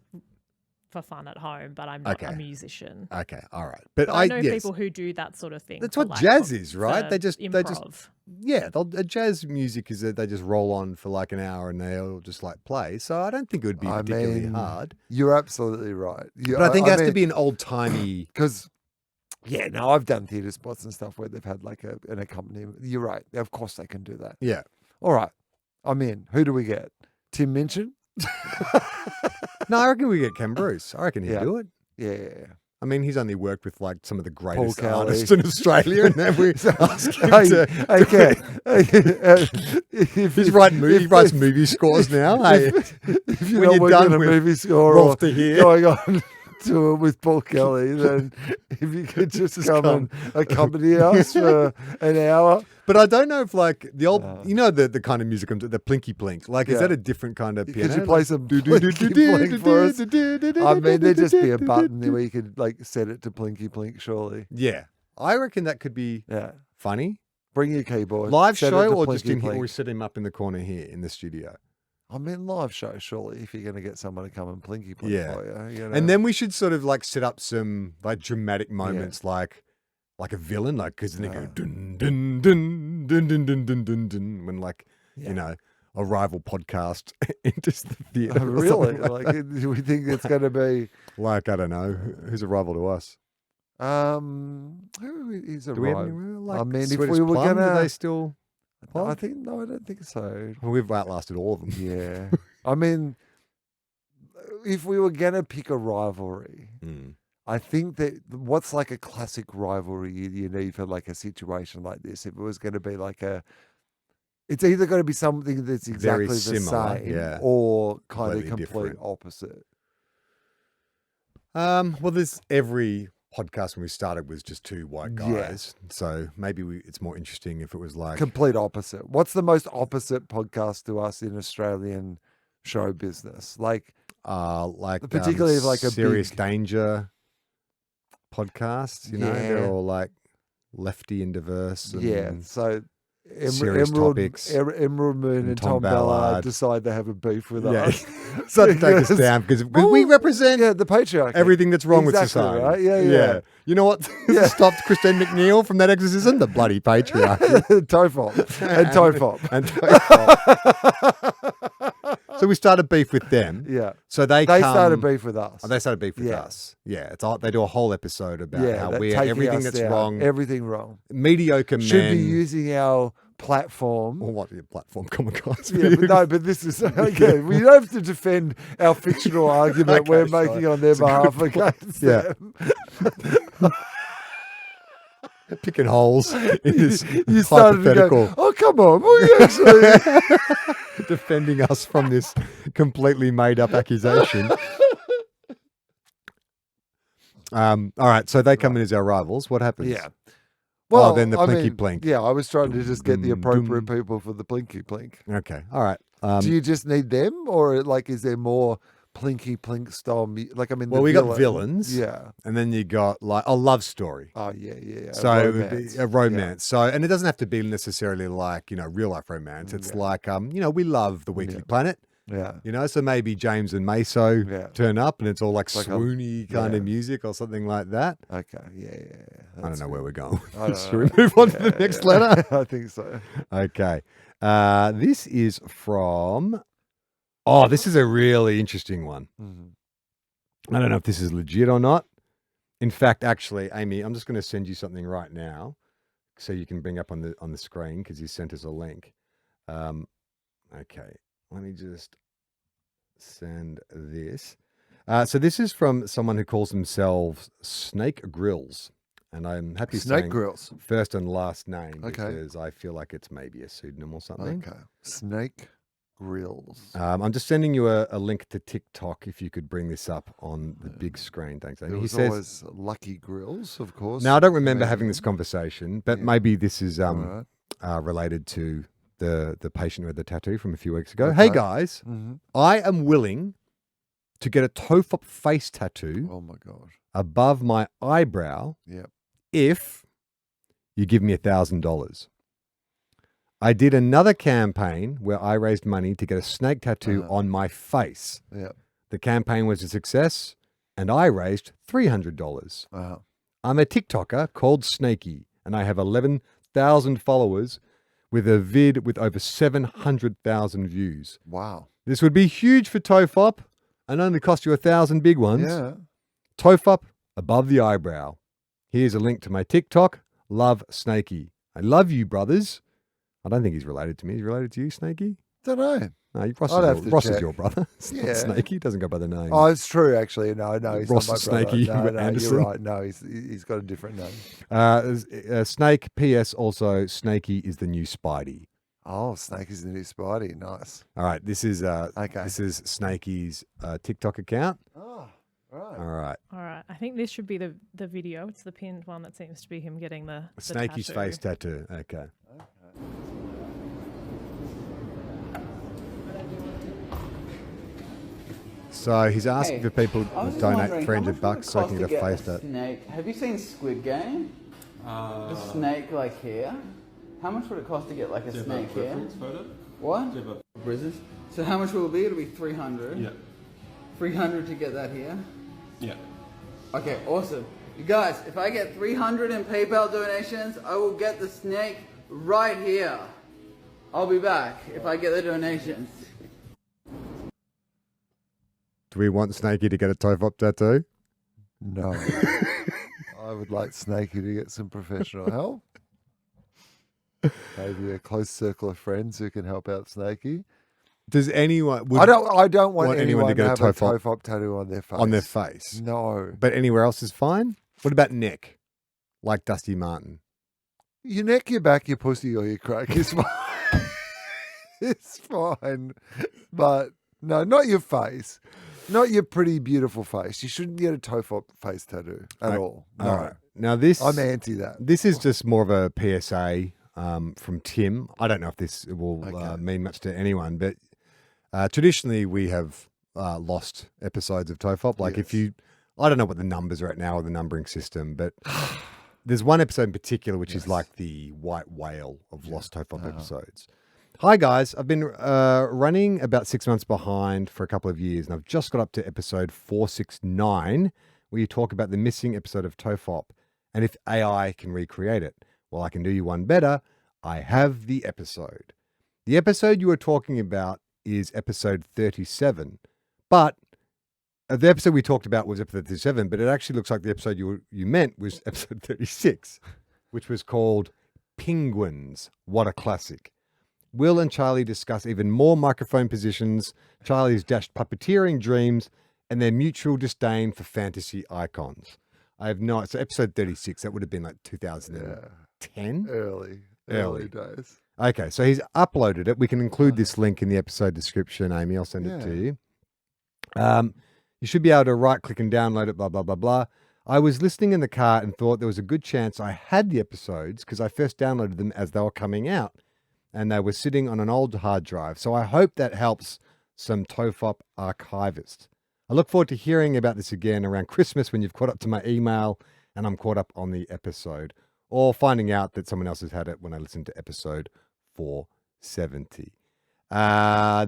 for fun at home, but I'm not a Okay. musician. Okay, all right. But But I know yes. people who do that sort of thing. That's for what like, jazz is, right? for They just improv. yeah. Jazz music is that they just roll on for like an hour and they'll just like play. So I don't think it would be I particularly mean, hard. You're absolutely right. But I think it has to be an old timey. because. Yeah, no, I've done theatre spots and stuff where they've had like an accompaniment. You're right. Of course they can do that. Yeah. All right. I'm in. Who do we get? Tim Minchin? No, I reckon we get Ken Bruce. I reckon he'd Yeah. do it. Yeah. I mean, he's only worked with like some of the greatest Kelly. artists in Australia, and then we ask him Hey, to. If He writes movie scores now. Hey, if you're when not you're working done on a with movie score Rolf or to here. going on tour with Paul Kelly, then if you could just come and accompany us for an hour. But I don't know if like the old, the kind of music, the plinky plink. Like, is that a different kind of piano? Could you play some plinky plink for us? I mean, there'd just be a button where you could like set it to plinky plink. Surely. Yeah, I reckon that could be funny. Bring your keyboard. Live show or just in here, or we set him up in the corner here in the studio. I mean, live show, surely, if you're going to get someone to come and plinky plink for you. And then we should sort of like set up some like dramatic moments, like a villain, like because then they go dun dun dun dun dun dun dun dun dun when like a rival podcast enters the theater. Oh, really? Like, do we think it's going to be like, I don't know, who's a rival to us? Who is a rival? Like, I mean, if Swedish we were Plum, going to, do they still? I don't think so. Well, we've outlasted all of them. Yeah. I mean, if we were going to pick a rivalry, I think that what's like a classic rivalry you need for like a situation like this, if it was going to be like it's either going to be something that's exactly the similar, same or kind of Completely complete different. opposite. Well, there's every podcast when we started was just two white guys. So maybe it's more interesting if it was like complete opposite. What's the most opposite podcast to us in Australian show business? Like particularly like a Serious big Danger podcast, they're all like lefty and diverse and so serious topics. Emerald Moon and Tom Ballard decide to have a beef with us. So to take us down because we represent the patriarchy. Everything that's wrong with society. Right? Yeah. You know what stopped Christine McNeil from that exorcism? The bloody patriarchy. TOFOP. And TOFOP. And TOFOP. So we started beef with them. Yeah. So they started beef with us. Oh, they started beef with us. Yeah. They do a whole episode about how we're everything that's wrong. Everything wrong. Mediocre men. Should be using our platform. Or what your platform, Common Guys. But this is okay. We don't have to defend our fictional argument we're making on their behalf against them. Picking holes in this you started hypothetical. To go, oh, come on. We actually defending us from this completely made up accusation. All right. So they come in as our rivals. What happens? Yeah. Well, then the plinky plink. Yeah, I was trying to just get the appropriate people for the plinky plink. Okay. All right. Do you just need them, or like is there more plinky plink style? Like, I mean, we got villains. Yeah. And then you got like a love story. Oh, yeah. So it would be a romance. So, and it doesn't have to be necessarily like, real life romance. It's like, we love the Weekly Planet. Yeah. So maybe James and Meso turn up and it's all like swoony kind of music or something like that. Okay. Yeah. I don't know where we're going. Should we move on to the next letter? I think so. Okay. This is from, this is a really interesting one. Mm-hmm. I don't know if this is legit or not. In fact, actually, Amy, I'm just going to send you something right now so you can bring up on the screen because you sent us a link. Okay. Let me just send this. So this is from someone who calls themselves Snake Grills. And I'm happy saying Grills. First and last name because I feel like it's maybe a pseudonym or something. Okay. Snake Grills. I'm just sending you a link to TikTok if you could bring this up on the big screen. Thanks, Amy. He says, always Lucky Grills, of course. Now, I don't remember having this conversation, but maybe this is related to the patient who had the tattoo from a few weeks ago. Okay. Hey guys, I am willing to get a TOFOP face tattoo. Oh my God. Above my eyebrow. Yep. If you give me $1,000. I did another campaign where I raised money to get a snake tattoo on my face. Yep. The campaign was a success and I raised $300. I'm a TikToker called Snakey and I have 11,000 followers with a vid with over 700,000 views. Wow. This would be huge for TOFOP and only cost you 1,000 big ones. Yeah. TOFOP above the eyebrow. Here's a link to my TikTok. Love Snakey. I love you, brothers. I don't think he's related to me. He's related to you, Snakey? Don't know. No, Ross is your brother. It's not Snakey. He doesn't go by the name. Oh, it's true, actually. No, he's Ross not my Snakey brother. No, Anderson. you're right. No, he's got a different name. Snake, P.S. Also, Snakey is the new Spidey. Oh, Snake is the new Spidey. Nice. All right, this is Snakey's TikTok account. Oh, right. All right. All right. I think this should be the video. It's the pinned one that seems to be him getting the Snakey's tattoo. face tattoo. Okay. So he's asking for people to donate $300 so he can get a face tattoo. Snake. Have you seen Squid Game? The snake like here. How much would it cost to get like a snake here? Photo? What? Business. So how much will it be? It'll be 300. Yeah. 300 to get that here. Yeah. Okay, awesome. You guys, if I get 300 in PayPal donations, I will get the snake right here. I'll be back if I get the donations. Do we want Snakey to get a TOFOP tattoo? No. I would like Snakey to get some professional help. Maybe a close circle of friends who can help out Snakey. Does anyone? I don't want anyone to get have a TOFOP tattoo on their face. On their face? No. But anywhere else is fine? What about neck? Like Dusty Martin? Your neck, your back, your pussy, or your crack is fine. It's fine. But no, not your face. Not your pretty, beautiful face. You shouldn't get a TOFOP face tattoo at all. No. All right. Now this... I'm anti that. This is just more of a PSA from Tim. I don't know if this will mean much to anyone, but traditionally we have lost episodes of TOFOP. Like if you... I don't know what the numbers are at now or the numbering system, but there's one episode in particular which is like the white whale of lost TOFOP episodes. Hi guys, I've been running about 6 months behind for a couple of years, and I've just got up to episode 469, where you talk about the missing episode of TOFOP, and if AI can recreate it. Well, I can do you one better. I have the episode. The episode you were talking about is episode 37, but the episode we talked about was episode 37, but it actually looks like the episode you meant was episode 36, which was called Penguins. What a classic. Wil and Charlie discuss even more microphone positions, Charlie's dashed puppeteering dreams, and their mutual disdain for fantasy icons. I have no... So episode 36, that would have been like 2010? Early days. Okay, so he's uploaded it. We can include this link in the episode description, Amy. I'll send it to you. You should be able to right-click and download it, blah, blah, blah, blah. I was listening in the car and thought there was a good chance I had the episodes because I first downloaded them as they were coming out, and they were sitting on an old hard drive. So I hope that helps some TOFOP archivists. I look forward to hearing about this again around Christmas when you've caught up to my email and I'm caught up on the episode, or finding out that someone else has had it when I listen to episode 470.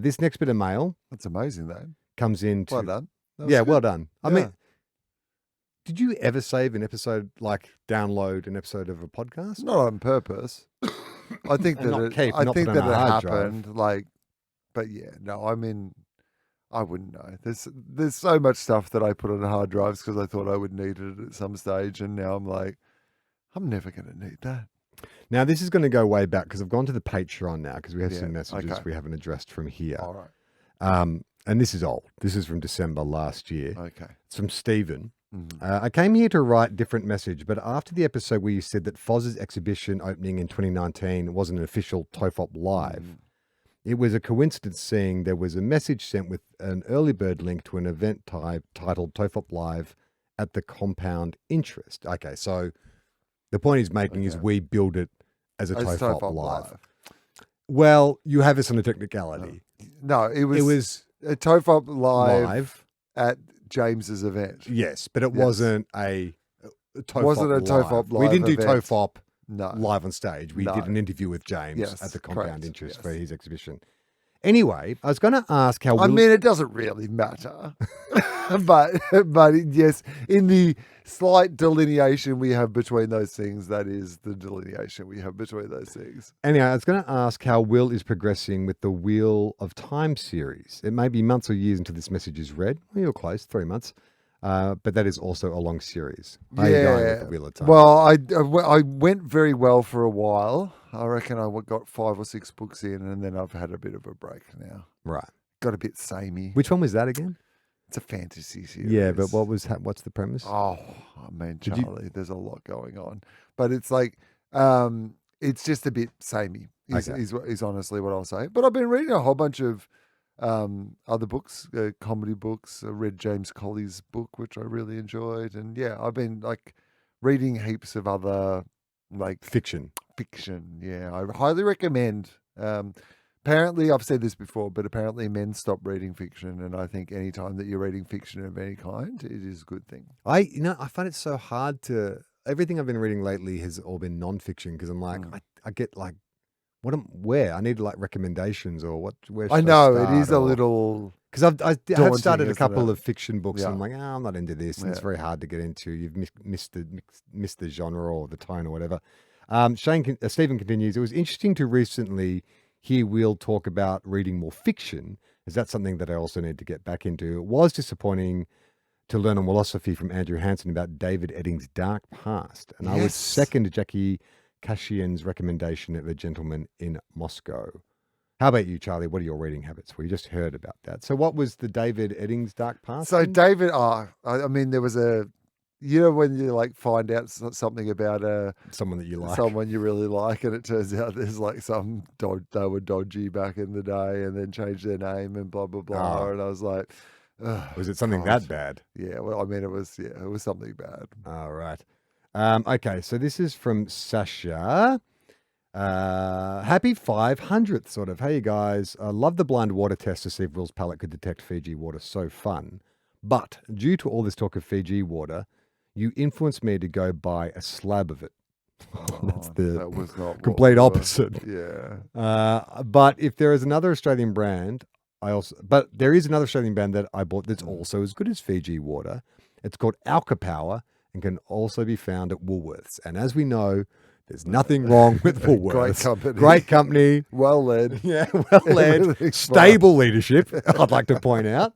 This next bit of mail... That's amazing, though. Comes in... Well done. Yeah, well done. I mean, did you ever save an episode, like download an episode of a podcast? Not on purpose. I think that it happened. Like, but yeah, no. I mean, I wouldn't know. There's so much stuff that I put on hard drives because I thought I would need it at some stage, and now I'm like, I'm never going to need that. Now this is going to go way back because I've gone to the Patreon now because we have some messages we haven't addressed from here. All right. And this is old. This is from December last year. Okay. It's from Stephen. I came here to write different message, but after the episode where you said that Foz's exhibition opening in 2019 wasn't an official TOFOP live, it was a coincidence seeing there was a message sent with an early bird link to an event titled TOFOP Live at the Compound Interest. Okay, so the point he's making is we build it as a TOFOP live. Well, you have this on a technicality. No, it was a TOFOP live at James's event. Yes, but it wasn't a TOFOP wasn't a TOFOP live. We didn't do event. TOFOP live on stage. We did an interview with James at the Compound Interest for his exhibition. Anyway, I was going to ask how... I mean, it doesn't really matter. but yes, in the slight delineation we have between those things, that is the delineation we have between those things. Anyway, I was going to ask how Wil is progressing with the Wheel of Time series. It may be months or years until this message is read. Well, you're close, 3 months. But that is also a long series. How are you going with the Wheel of Time? Well, I went very well for a while. I reckon I got 5 or 6 books in, and then I've had a bit of a break now. Right. Got a bit samey. Which one was that again? It's a fantasy series. Yeah, but what's the premise? Oh man, Charlie, there's a lot going on. But it's like, it's just a bit samey, is honestly what I'll say. But I've been reading a whole bunch of other books, comedy books. I read James Colley's book, which I really enjoyed. And yeah, I've been like reading heaps of other like Fiction. Yeah, I highly recommend. Apparently, I've said this before, but apparently men stop reading fiction. And I think any time that you're reading fiction of any kind, it is a good thing. I find it so hard to, everything I've been reading lately has all been nonfiction because I'm like, I get like, where? I need like recommendations or what, where should I know, start, it is a or, little... because I have daunting, started a isn't couple it? of fiction books and I'm Yeah. like, I'm not into this. And it's very hard to get into. You've missed the genre or the tone or whatever. Stephen continues, it was interesting to recently hear Will talk about reading more fiction, as that's something that I also need to get back into. It was disappointing to learn on philosophy from Andrew Hansen about David Eddings' dark past. And I would Yes. second Jackie Kashian's recommendation of A Gentleman in Moscow. How about you, Charlie? What are your reading habits? We just heard about that. So what was the David Eddings' dark past? So thing? David, I mean, there was when you like find out something about Someone that you like. someone you really like, and it turns out there's like they were dodgy back in the day, and then changed their name and blah blah blah. Oh. And I was like, ugh, Was it something God. that bad? Yeah, well, I mean, it was something bad. All right. Okay, so this is from Sasha. Happy 500th, sort of. Hey, you guys. I love the blind water test to see if Will's palate could detect Fiji water. So fun. But due to all this talk of Fiji water, you influenced me to go buy a slab of it. That's That was not what complete we were- opposite. Yeah. But if there is another Australian brand, there is another Australian brand that I bought that's also as good as Fiji water. It's called Alka Power and can also be found at Woolworths. And as we know, there's nothing wrong with Woolworths. Great company. Great company. Well led. Yeah, well led. Everything's Stable leadership, I'd like to point out.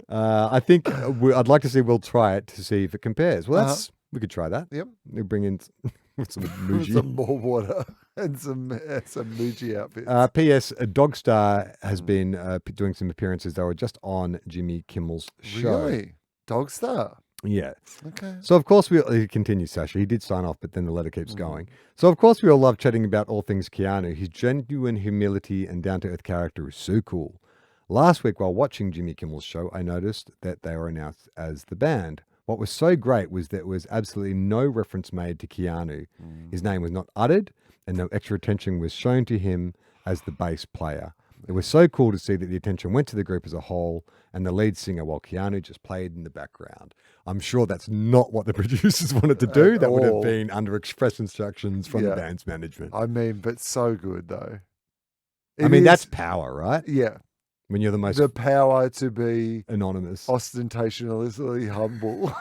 I think I'd like to see Will try it to see if it compares. Well, we could try that. Yep. We bring in some With Muji. some more water and some Muji outfits. P.S. Dogstar has been doing some appearances. They were just on Jimmy Kimmel's show. Really? Dogstar? Yeah. Okay. So, of course, he continues, Sasha. He did sign off, but then the letter keeps going. So, of course, we all love chatting about all things Keanu. His genuine humility and down-to-earth character is so cool. Last week, while watching Jimmy Kimmel's show, I noticed that they were announced as the band. What was so great was there was absolutely no reference made to Keanu. His name was not uttered, and no extra attention was shown to him as the bass player. It was so cool to see that the attention went to the group as a whole and the lead singer while Keanu just played in the background. I'm sure that's not what the producers wanted to do. That would have been under express instructions from the band's management. I mean, but so good, though. That's power, right? Yeah. When you're the most The power to be anonymous. ostentatiously humble.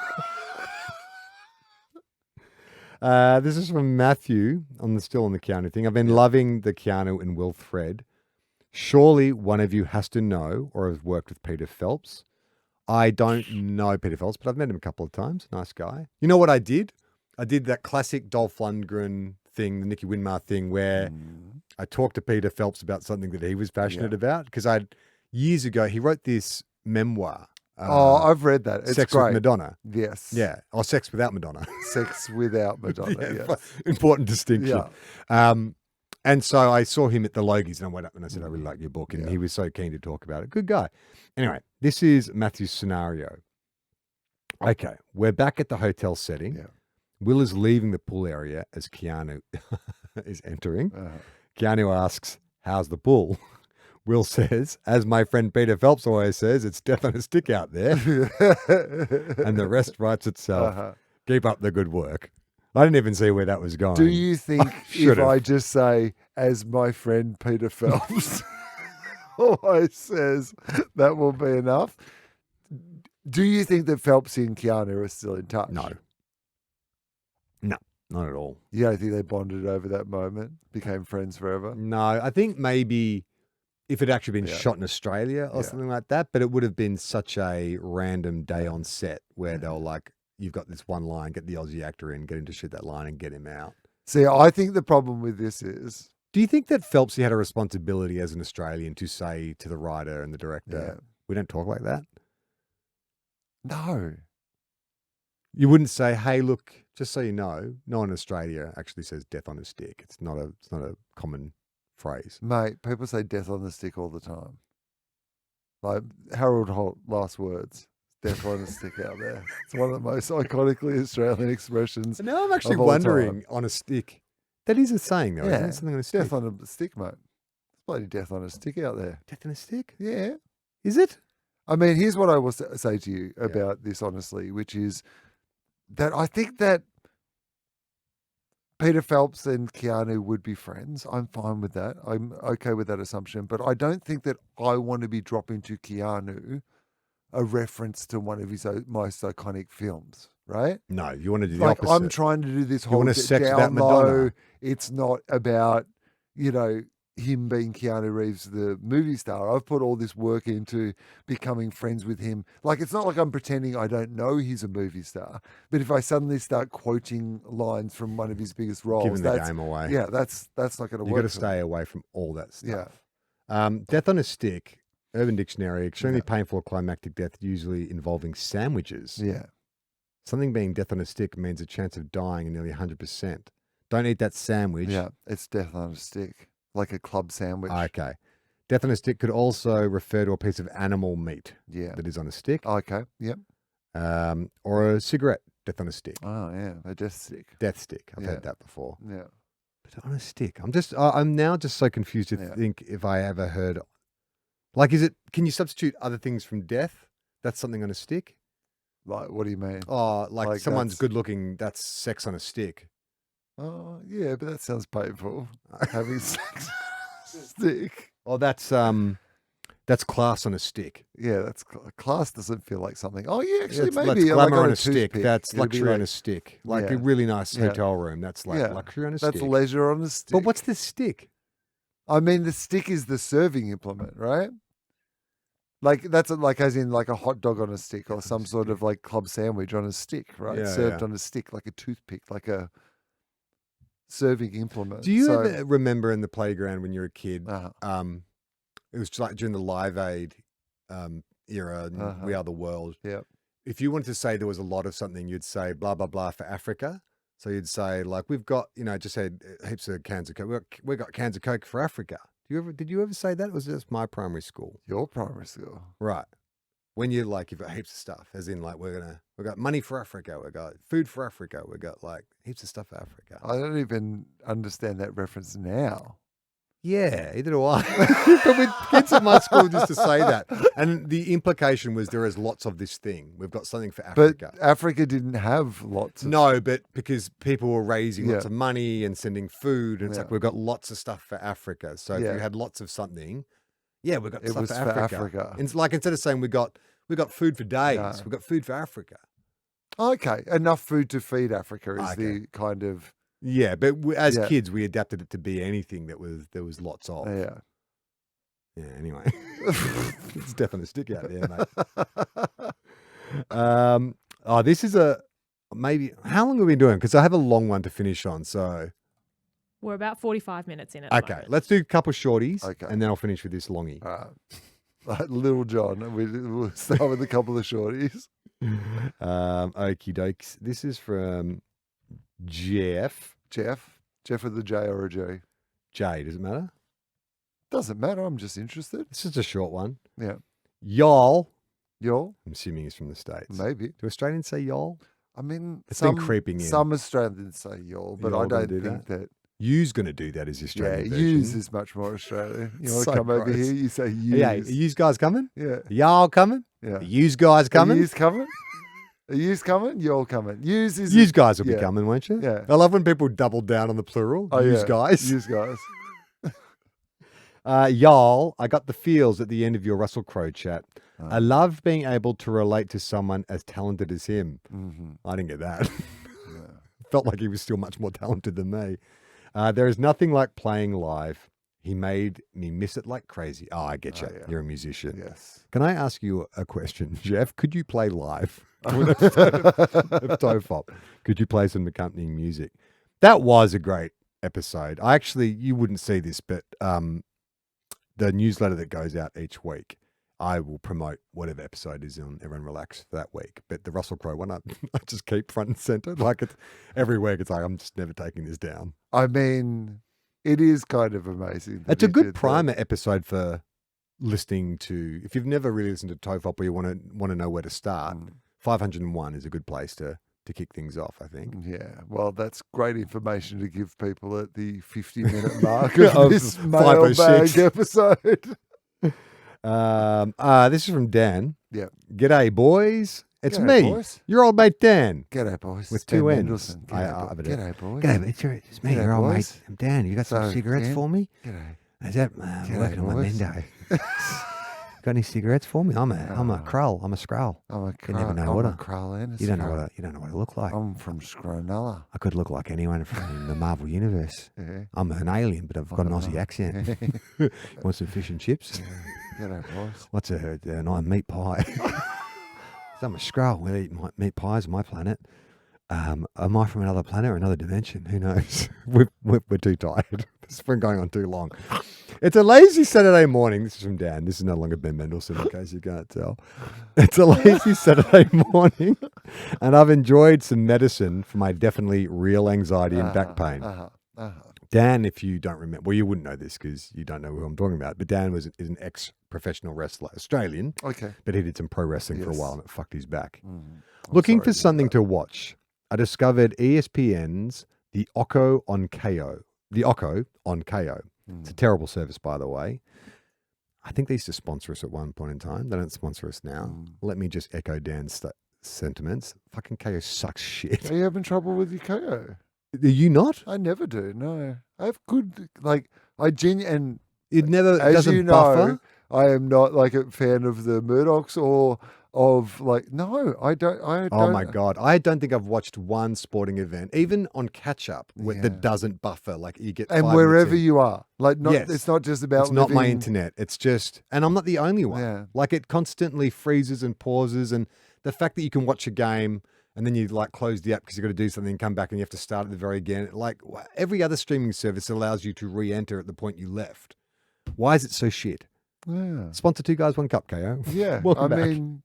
This is from Matthew still on the Keanu thing. I've been loving the Keanu and Will thread. Surely one of you has to know or has worked with Peter Phelps. I don't know Peter Phelps, but I've met him a couple of times. Nice guy. You know what I did? I did that classic Dolph Lundgren thing, the Nicky Winmar thing, where I talked to Peter Phelps about something that he was passionate about. Because years ago, he wrote this memoir. I've read that. It's Sex great. with Madonna. Yes. Yeah. Or Sex Without Madonna. Sex without Madonna. Yes. Important distinction. Yeah. And so I saw him at the Logies and I went up and I said, I really like your book. And he was so keen to talk about it. Good guy. Anyway, this is Matthew's scenario. Okay. We're back at the hotel setting. Yeah. Will is leaving the pool area as Keanu is entering. Keanu asks, how's the pool? Will says, as my friend Peter Phelps always says, it's death on a stick out there. And the rest writes itself. Keep up the good work. I didn't even see where that was going. Do you think if have. I just say, as my friend Peter Phelps always says, that will be enough? Do you think that Phelps and Keanu are still in touch? No. No, not at all. You don't think they bonded over that moment, became friends forever? No, I think maybe if it had actually been shot in Australia or something like that, but it would have been such a random day on set where they were like, you've got this one line, get the Aussie actor in, get him to shoot that line and get him out. See, I think the problem with this is... Do you think that Phelpsy had a responsibility as an Australian to say to the writer and the director, we don't talk like that? No. You wouldn't say, hey, look, just so you know, no one in Australia actually says death on a stick. It's not a common phrase. Mate, people say death on the stick all the time. Like Harold Holt, last words. Death on a stick out there. It's one of the most iconically Australian expressions. And now I'm actually of all wondering time. on a stick. That is a saying, though, isn't it? Something on a stick. Death on a stick, mate. It's bloody death on a stick out there. Death on a stick? Yeah. Is it? I mean, here's what I will say to you about this, honestly, which is that I think that Peter Phelps and Keanu would be friends. I'm fine with that. I'm okay with that assumption. But I don't think that I want to be dropping to Keanu a reference to one of his most iconic films, right? No, you want to do the Like, opposite. I'm trying to do this whole want to sex that down Madonna. low. It's not about, him being Keanu Reeves, the movie star. I've put all this work into becoming friends with him. Like, it's not like I'm pretending I don't know he's a movie star. But if I suddenly start quoting lines from one of his biggest roles, Giving the game away. Yeah, that's not going to work. You've got to for stay me. away from all that stuff. Yeah. Death on a stick, Urban Dictionary, extremely painful climactic death, usually involving sandwiches. Yeah. Something being death on a stick means a chance of dying in nearly 100%. Don't eat that sandwich. Yeah. It's death on a stick, like a club sandwich. Okay. Death on a stick could also refer to a piece of animal meat Yeah. that is on a stick. Okay. Yep. Or a cigarette, death on a stick. Oh, yeah. A death stick. Death stick. I've Yeah. heard that before. Yeah. But on a stick. I'm now just so confused to Yeah. think if I ever heard, like, can you substitute other things from death? That's something on a stick? Like, what do you mean? Oh, like someone's that's- good looking, that's sex on a stick. Oh, yeah, but that sounds painful. Having sex on a stick. Oh, that's class on a stick. Yeah, that's class. Doesn't feel like something. Oh, yeah, actually, That's maybe glamour like on a stick. toothpick. That's It'd be luxury on like- a stick. Like Yeah. a really nice Yeah. hotel room. That's like Yeah. luxury on a That's stick. leisure on a stick. But what's the stick? I mean, the stick is the serving implement, right? Like that's like as in like a hot dog on a stick or some sort of like club sandwich on a stick, right? Yeah, Served yeah. on a stick, like a toothpick, like a serving implement. Do you So- ever remember in the playground when you were a kid? Uh-huh. It was like during the Live Aid era, and Uh-huh. We Are the World. Yep. If you wanted to say there was a lot of something, you'd say blah blah blah for Africa. So you'd say like we've got just said heaps of cans of Coke. We got cans of Coke for Africa. Did you ever say that? Or was it just my primary school? Your primary school. Right. When you like, you've got heaps of stuff, as in like we've got money for Africa, we've got food for Africa, we've got like heaps of stuff for Africa. I don't even understand that reference now. Yeah, either do I. But with kids at my school used to say that. And the implication was there is lots of this thing. We've got something for Africa. But Africa didn't have lots of No, but because people were raising lots Yeah. of money and sending food, and it's Yeah. like we've got lots of stuff for Africa. So if Yeah. you had lots of something, yeah, we've got It stuff was for for Africa. Africa. It's like instead of saying we got food for days, Yeah. we've got food for Africa. Okay, enough food to feed Africa is Okay. the kind of Yeah, but as Yeah. kids, we adapted it to be anything there was lots of. yeah. Yeah, anyway. It's definitely a stick out there, mate. This is maybe, how long have we been doing? Because I have a long one to finish on, so. We're about 45 minutes in at the Okay, moment. let's do a couple shorties, Okay. and then I'll finish with this longie. Like Little John. We'll start with a couple of shorties. Okie dokes. This is from Jeff. Jeff with a J or a J. J, does it matter? Doesn't matter. I'm just interested. This is a short one. Yeah. Y'all. Y'all? I'm assuming he's from the States. Maybe. Do Australians say y'all? I mean, It's been creeping in. Some Australians say y'all, but Y'all I gonna don't do think that. You's going to do that as the Yeah, Australian version. use is much more Australian. You want to So come over gross. here? You say use. Yeah, are yous guys coming? Yeah. Y'all coming? Yeah. Are yous guys coming? Are yous coming? Are yous coming? Y'all coming. Use is. Yous guys will be yeah. coming, won't you? Yeah. I love when people double down on the plural. Oh, Yous yeah. guys. Use guys. Y'all, I got the feels at the end of your Russell Crowe chat. Oh. I love being able to relate to someone as talented as him. Mm-hmm. I didn't get that. Yeah. Felt like he was still much more talented than me. There is nothing like playing live. He made me miss it like crazy. Oh, I get you. Oh, yeah. You're a musician. Yes. Can I ask you a question, Jeff? Could you play live to an episode of TOFOP? Could you play some accompanying music? That was a great episode. You wouldn't see this, but the newsletter that goes out each week, I will promote whatever episode is on Everyone Relax for that week. But the Russell Crowe one, I just keep front and center. Like it's every week, it's like, I'm just never taking this down. I mean, It is kind of amazing. It's a good primer episode for listening to. If you've never really listened to TOFOP or you want to know where to start, 501 is a good place to kick things off, I think. Yeah, well, that's great information to give people at the 50-minute mark of this 506 mailbag episode. This is from Dan. Yeah. G'day, boys. It's G'day, me, boys. your old mate Dan. G'day, boys. With Ben 2 N's. Mendelsohn. G'day, boys. G'day, it's me, G'day, your old mate. boys. I'm Dan. You got some So, cigarettes Dan? for me? G'day. Is that I'm working on my boys. Mendo? Got any cigarettes for me? I'm a Krull. I'm a Skrull. I'm a You never know I'm what a a- Krull and a You don't know Skrull. what I look like. I'm from Scronella. I could look like anyone from the Marvel universe. Yeah. I'm an alien, but I've got an Aussie accent. Want some fish and chips? G'day, boys. What's a meat pie? So I'm a Skrull. We eat meat pies on my planet. Am I from another planet or another dimension? Who knows? We're too tired. This has been going on too long. It's a lazy Saturday morning. This is from Dan. This is no longer Ben Mendelsohn, in case you can't tell. It's a lazy Saturday morning, and I've enjoyed some medicine for my definitely real anxiety and back pain. Dan, if you don't remember, well, you wouldn't know this because you don't know who I'm talking about, but Dan is an ex-professional wrestler, Australian, Okay. but he did some pro wrestling for a Yes. while and it fucked his back. I'm Looking sorry for to hear something that. to watch, I discovered ESPN's The Occo on KO. The Occo on KO. It's a terrible service, by the way. I think they used to sponsor us at one point in time. They don't sponsor us now. Let me just echo Dan's sentiments. Fucking KO sucks shit. Are you having trouble with your KO? Are you not? I never do. No, I have good and It never as doesn't you know, buffer. I am not like a fan of the Murdochs or of no, I don't. Oh my God. I don't think I've watched one sporting event, even on catch up, Yeah. that doesn't buffer. Like you get And 5 wherever minutes in. you are, Yes. it's not just about. It's not my living- internet. It's just, and I'm not the only one. Yeah. Like it constantly freezes and pauses. And the fact that you can watch a game and then you like close the app because you've got to do something and come back and you have to start at the very again. Like every other streaming service allows you to re-enter at the point you left. Why is it so shit? Yeah. Sponsor 2 Guys, 1 Cup, KO. Yeah. Welcome I back. mean,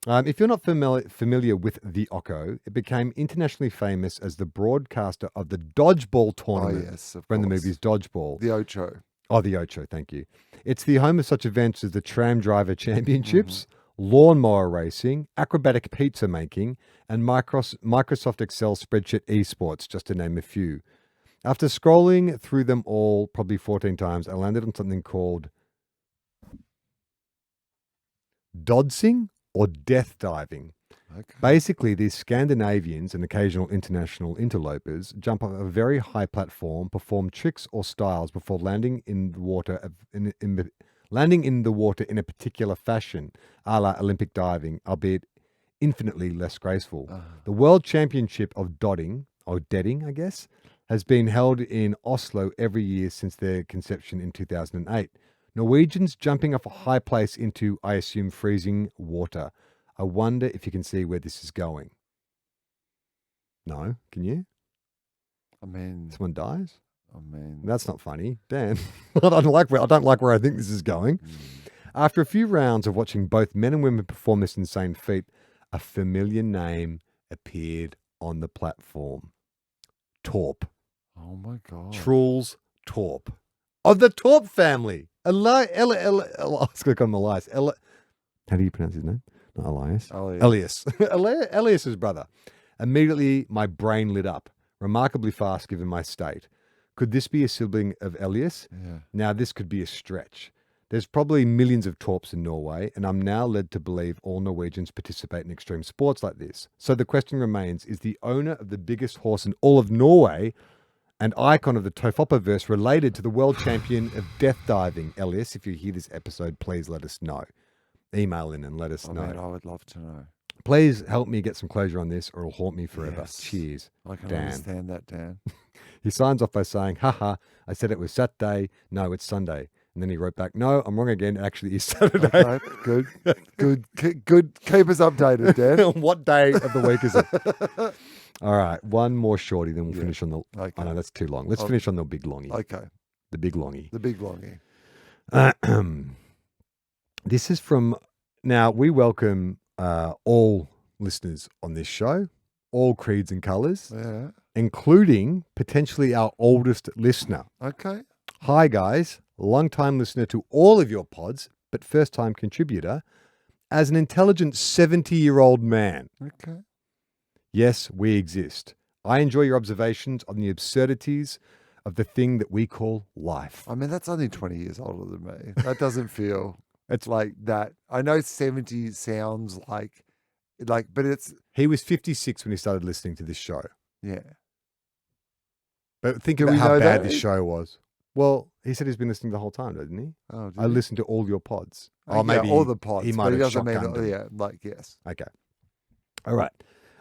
If you're not familiar with the Occo, it became internationally famous as the broadcaster of the dodgeball tournament yes, of from the course. movies Dodgeball. The Ocho. Oh, the Ocho, thank you. It's the home of such events as the Tram Driver Championships, Mm-hmm. lawnmower racing, acrobatic pizza making, and Microsoft Excel spreadsheet esports, just to name a few. After scrolling through them all probably 14 times, I landed on something called dodsing or death diving. Okay. Basically, these Scandinavians and occasional international interlopers jump off a very high platform, perform tricks or styles before landing in the water in a particular fashion, a la Olympic diving, albeit infinitely less graceful. The World Championship of Dodding, or Deading, I guess, has been held in Oslo every year since their conception in 2008. Norwegians jumping off a high place into, I assume, freezing water. I wonder if you can see where this is going. No, can you? I mean, Someone dies? Mm. That's not funny, Dan. I don't like where I think this is going. After a few rounds of watching both men and women perform this insane feat, a familiar name appeared on the platform. Torp. Oh my God. Truls Torp. Of the Torp family. I was going to call him Elias. How do you pronounce his name? Not Elias. Elias. Elias's brother. Immediately, my brain lit up, remarkably fast given my state. Could this be a sibling of Elias? Yeah. Now, this could be a stretch. There's probably millions of Torps in Norway, and I'm now led to believe all Norwegians participate in extreme sports like this. So the question remains, is the owner of the biggest horse in all of Norway and icon of the TOFOP related to the world champion of death diving? Elias, if you hear this episode, please let us know. Email in and let us know. Man, I would love to know. Please help me get some closure on this or it'll haunt me forever. Yes. Cheers. I can Dan. understand that, Dan. He signs off by saying, haha, I said it was Saturday. No, it's Sunday. And then he wrote back, no, I'm wrong again. It actually is Saturday. Okay, good. Keep us updated, Dan. What day of the week is it? All right, one more shorty, then we'll finish on the... Okay. Oh, no, that's too long. Let's finish on the big longie. Okay. The big longie. The big longie. This is from... Now, we welcome all listeners on this show, all creeds and colours. Yeah. including potentially our oldest listener. Okay. Hi, guys. Long-time listener to all of your pods, but first-time contributor. As an intelligent 70-year-old man. Okay. Yes, we exist. I enjoy your observations on the absurdities of the thing that we call life. I mean, that's only 20 years older than me. That doesn't feel it's like that. I know 70 sounds like, but it's... He was 56 when he started listening to this show. Yeah. But think Do about we how know bad that? this show was. Well, he said he's been listening the whole time, didn't he? Oh, did I he? listened to all your pods. Oh, maybe yeah, all the pods. he but might have doesn't mean, shotgunned them. yeah, like, yes. Okay. All right.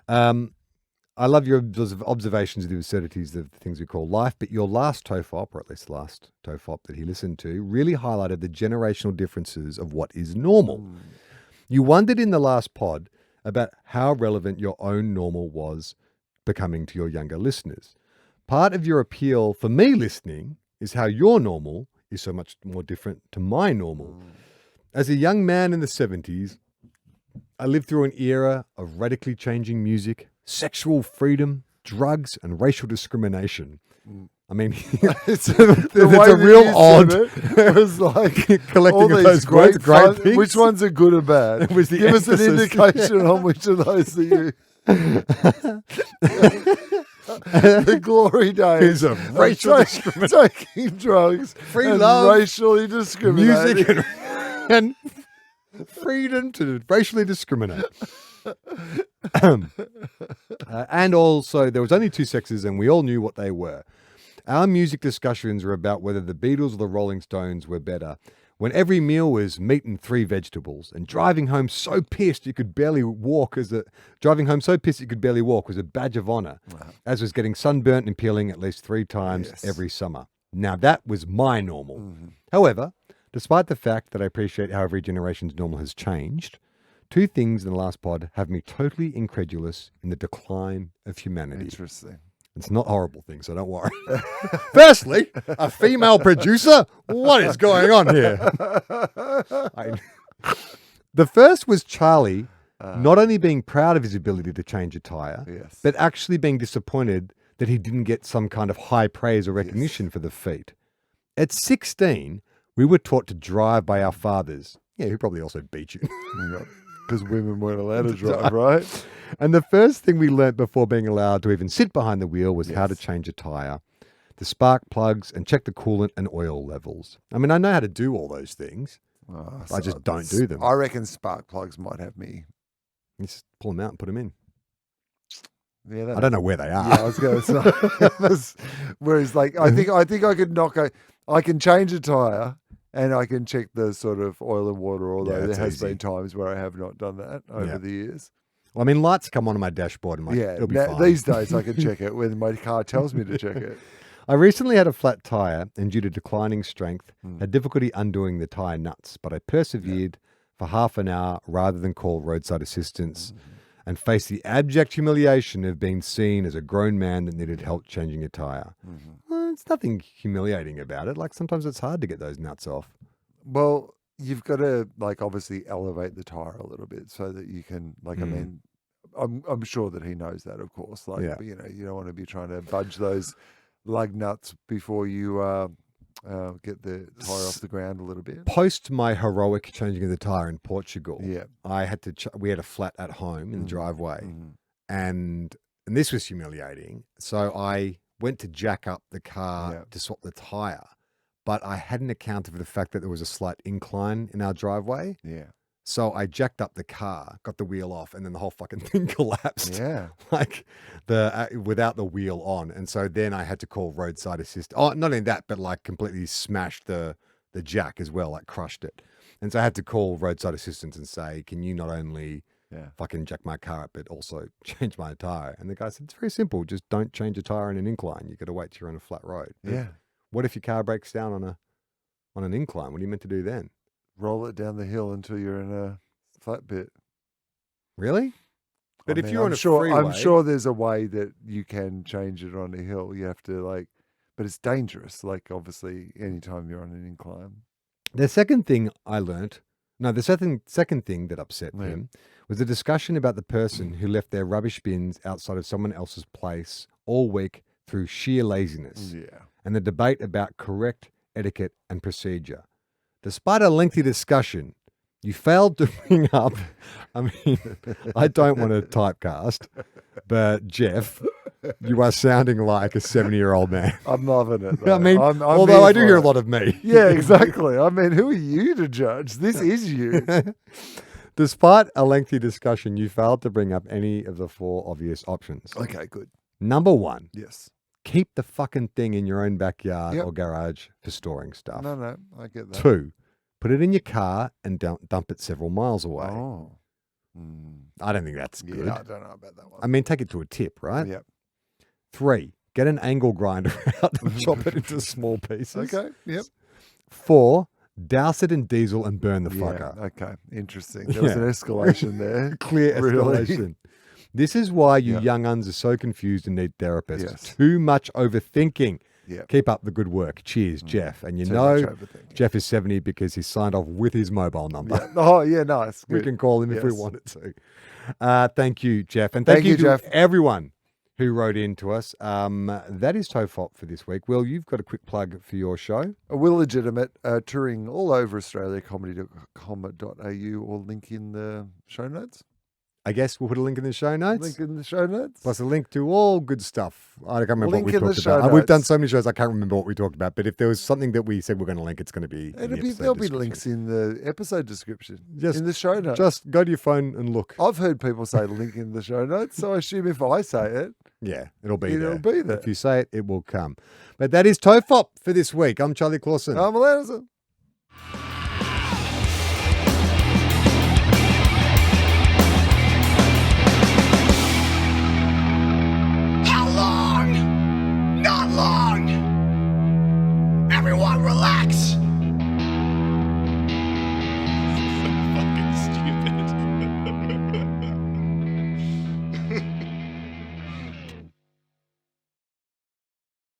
I love your observations of the absurdities of the things we call life, but your last TOFOP, or at least the last TOFOP that he listened to, really highlighted the generational differences of what is normal. You wondered in the last pod about how relevant your own normal was becoming to your younger listeners. Part of your appeal for me listening is how your normal is so much more different to my normal. As a young man in the 70s, I lived through an era of radically changing music, sexual freedom, drugs, and racial discrimination. I mean, it's a real odd. It was like collecting all of these those great, words, great things. Which ones are good or bad? It was the Give us an emphasis. indication on which of those that you. The glory days Is of racial discrimination, taking drugs, free and love, racially discriminating. music, and freedom to racially discriminate. And also, there was only two sexes, and we all knew what they were. Our music discussions were about whether the Beatles or the Rolling Stones were better. When every meal was meat and 3 vegetables, and driving home so pissed you could barely walk was a badge of honor, as was getting sunburnt and peeling at least 3 times every summer. Now that was my normal. However, despite the fact that I appreciate how every generation's normal has changed, 2 things in the last pod have me totally incredulous in the decline of humanity. Interesting. It's not horrible things, so don't worry. Firstly, a female producer? What is going on here? The first was Charlie not only being proud of his ability to change a tire, but actually being disappointed that he didn't get some kind of high praise or recognition for the feat. At 16, we were taught to drive by our fathers. Yeah, who probably also beat you. Because women weren't allowed to drive, right? And the first thing we learnt before being allowed to even sit behind the wheel was how to change a tyre, the spark plugs, and check the coolant and oil levels. I mean, I know how to do all those things. I just don't do them. I reckon spark plugs might have me. You just pull them out and put them in. Yeah, I don't know where they are. Yeah, I was going to say. Whereas, like, I think I could I can change a tyre. And I can check the sort of oil and water, although there has been times where I have not done that over the years. Well, I mean, lights come on my dashboard. And it'll be fine. These days I can check it when my car tells me to check it. I recently had a flat tyre and due to declining strength, had difficulty undoing the tyre nuts, but I persevered for half an hour rather than call roadside assistance and face the abject humiliation of being seen as a grown man that needed help changing a tyre. Well, it's nothing humiliating about it. Like, sometimes it's hard to get those nuts off. Well, you've got to, like, obviously elevate the tyre a little bit so that you can, like, I mean, I'm sure that he knows that, of course. Like, but, you know, you don't want to be trying to budge those lug nuts before you get the tyre off the ground a little bit. Post my heroic changing of the tyre in Portugal, Yeah. I had to. We had a flat at home in the driveway, and this was humiliating. So I went to jack up the car to swap the tyre, but I hadn't accounted for the fact that there was a slight incline in our driveway. Yeah. So I jacked up the car, got the wheel off, and then the whole fucking thing collapsed. Yeah. Like without the wheel on. And so then I had to call roadside assist. Oh, not only that, but like completely smashed the jack as well, like crushed it. And so I had to call roadside assistance and say, can you not only fucking jack my car up, but also change my tire? And the guy said, it's very simple. Just don't change a tire in an incline. You got to wait till you're on a flat road. Yeah. What if your car breaks down on an incline? What are you meant to do then? Roll it down the hill until you're in a flat bit. Really? But if you're on a freeway, freeway, I'm sure there's a way that you can change it on a hill. You have to but it's dangerous. Like, obviously, anytime you're on an incline. The second thing I learnt, the second thing that upset him was a discussion about the person who left their rubbish bins outside of someone else's place all week through sheer laziness and the debate about correct etiquette and procedure. Despite a lengthy discussion, you failed to bring up, I mean, I don't want to typecast, but Jeff, you are sounding like a 70-year-old man. I'm loving it. Though. I mean, I'm although I do hear a lot of me. Yeah, exactly. I mean, who are you to judge? This is you. Despite a lengthy discussion, you failed to bring up any of the 4 obvious options. Okay, good. Number 1. Yes. Keep the fucking thing in your own backyard or garage for storing stuff. No, I get that. 2. Put it in your car and dump it several miles away. Oh. I don't think that's good. Yeah, I don't know about that one. I mean, take it to a tip, right? Yep. 3. Get an angle grinder out and chop it into small pieces. Okay, yep. 4. Douse it in diesel and burn the fucker. Okay, interesting. There was an escalation there. Clear escalation. Really? This is why you young uns are so confused and need therapists. Yes. Too much overthinking. Yeah. Keep up the good work. Cheers, Jeff. And you know, Jeff is 70 because he signed off with his mobile number. Yeah. Oh, yeah, nice. We Good. can call him if we wanted to. Thank you, Jeff. And thank you to Jeff. everyone who wrote in to us. That is TOFOP for this week. Will, you've got a quick plug for your show. Will Legitimate, touring all over Australia, comedy.com.au, or link in the show notes. I guess we'll put a link in the show notes. Link in the show notes. Plus a link to all good stuff. I can't remember Link what we in the talked show about. We've done notes. so many shows, I can't remember what we talked about. But if there was something that we said we're going to link, it's going to be There'll be links in the episode description, in the show notes. Just go to your phone and look. I've heard people say link in the show notes, so I assume if I say it, it'll be there. It'll be there. If you say it, it will come. But that is TOFOP for this week. I'm Charlie Clausen. I'm Wil.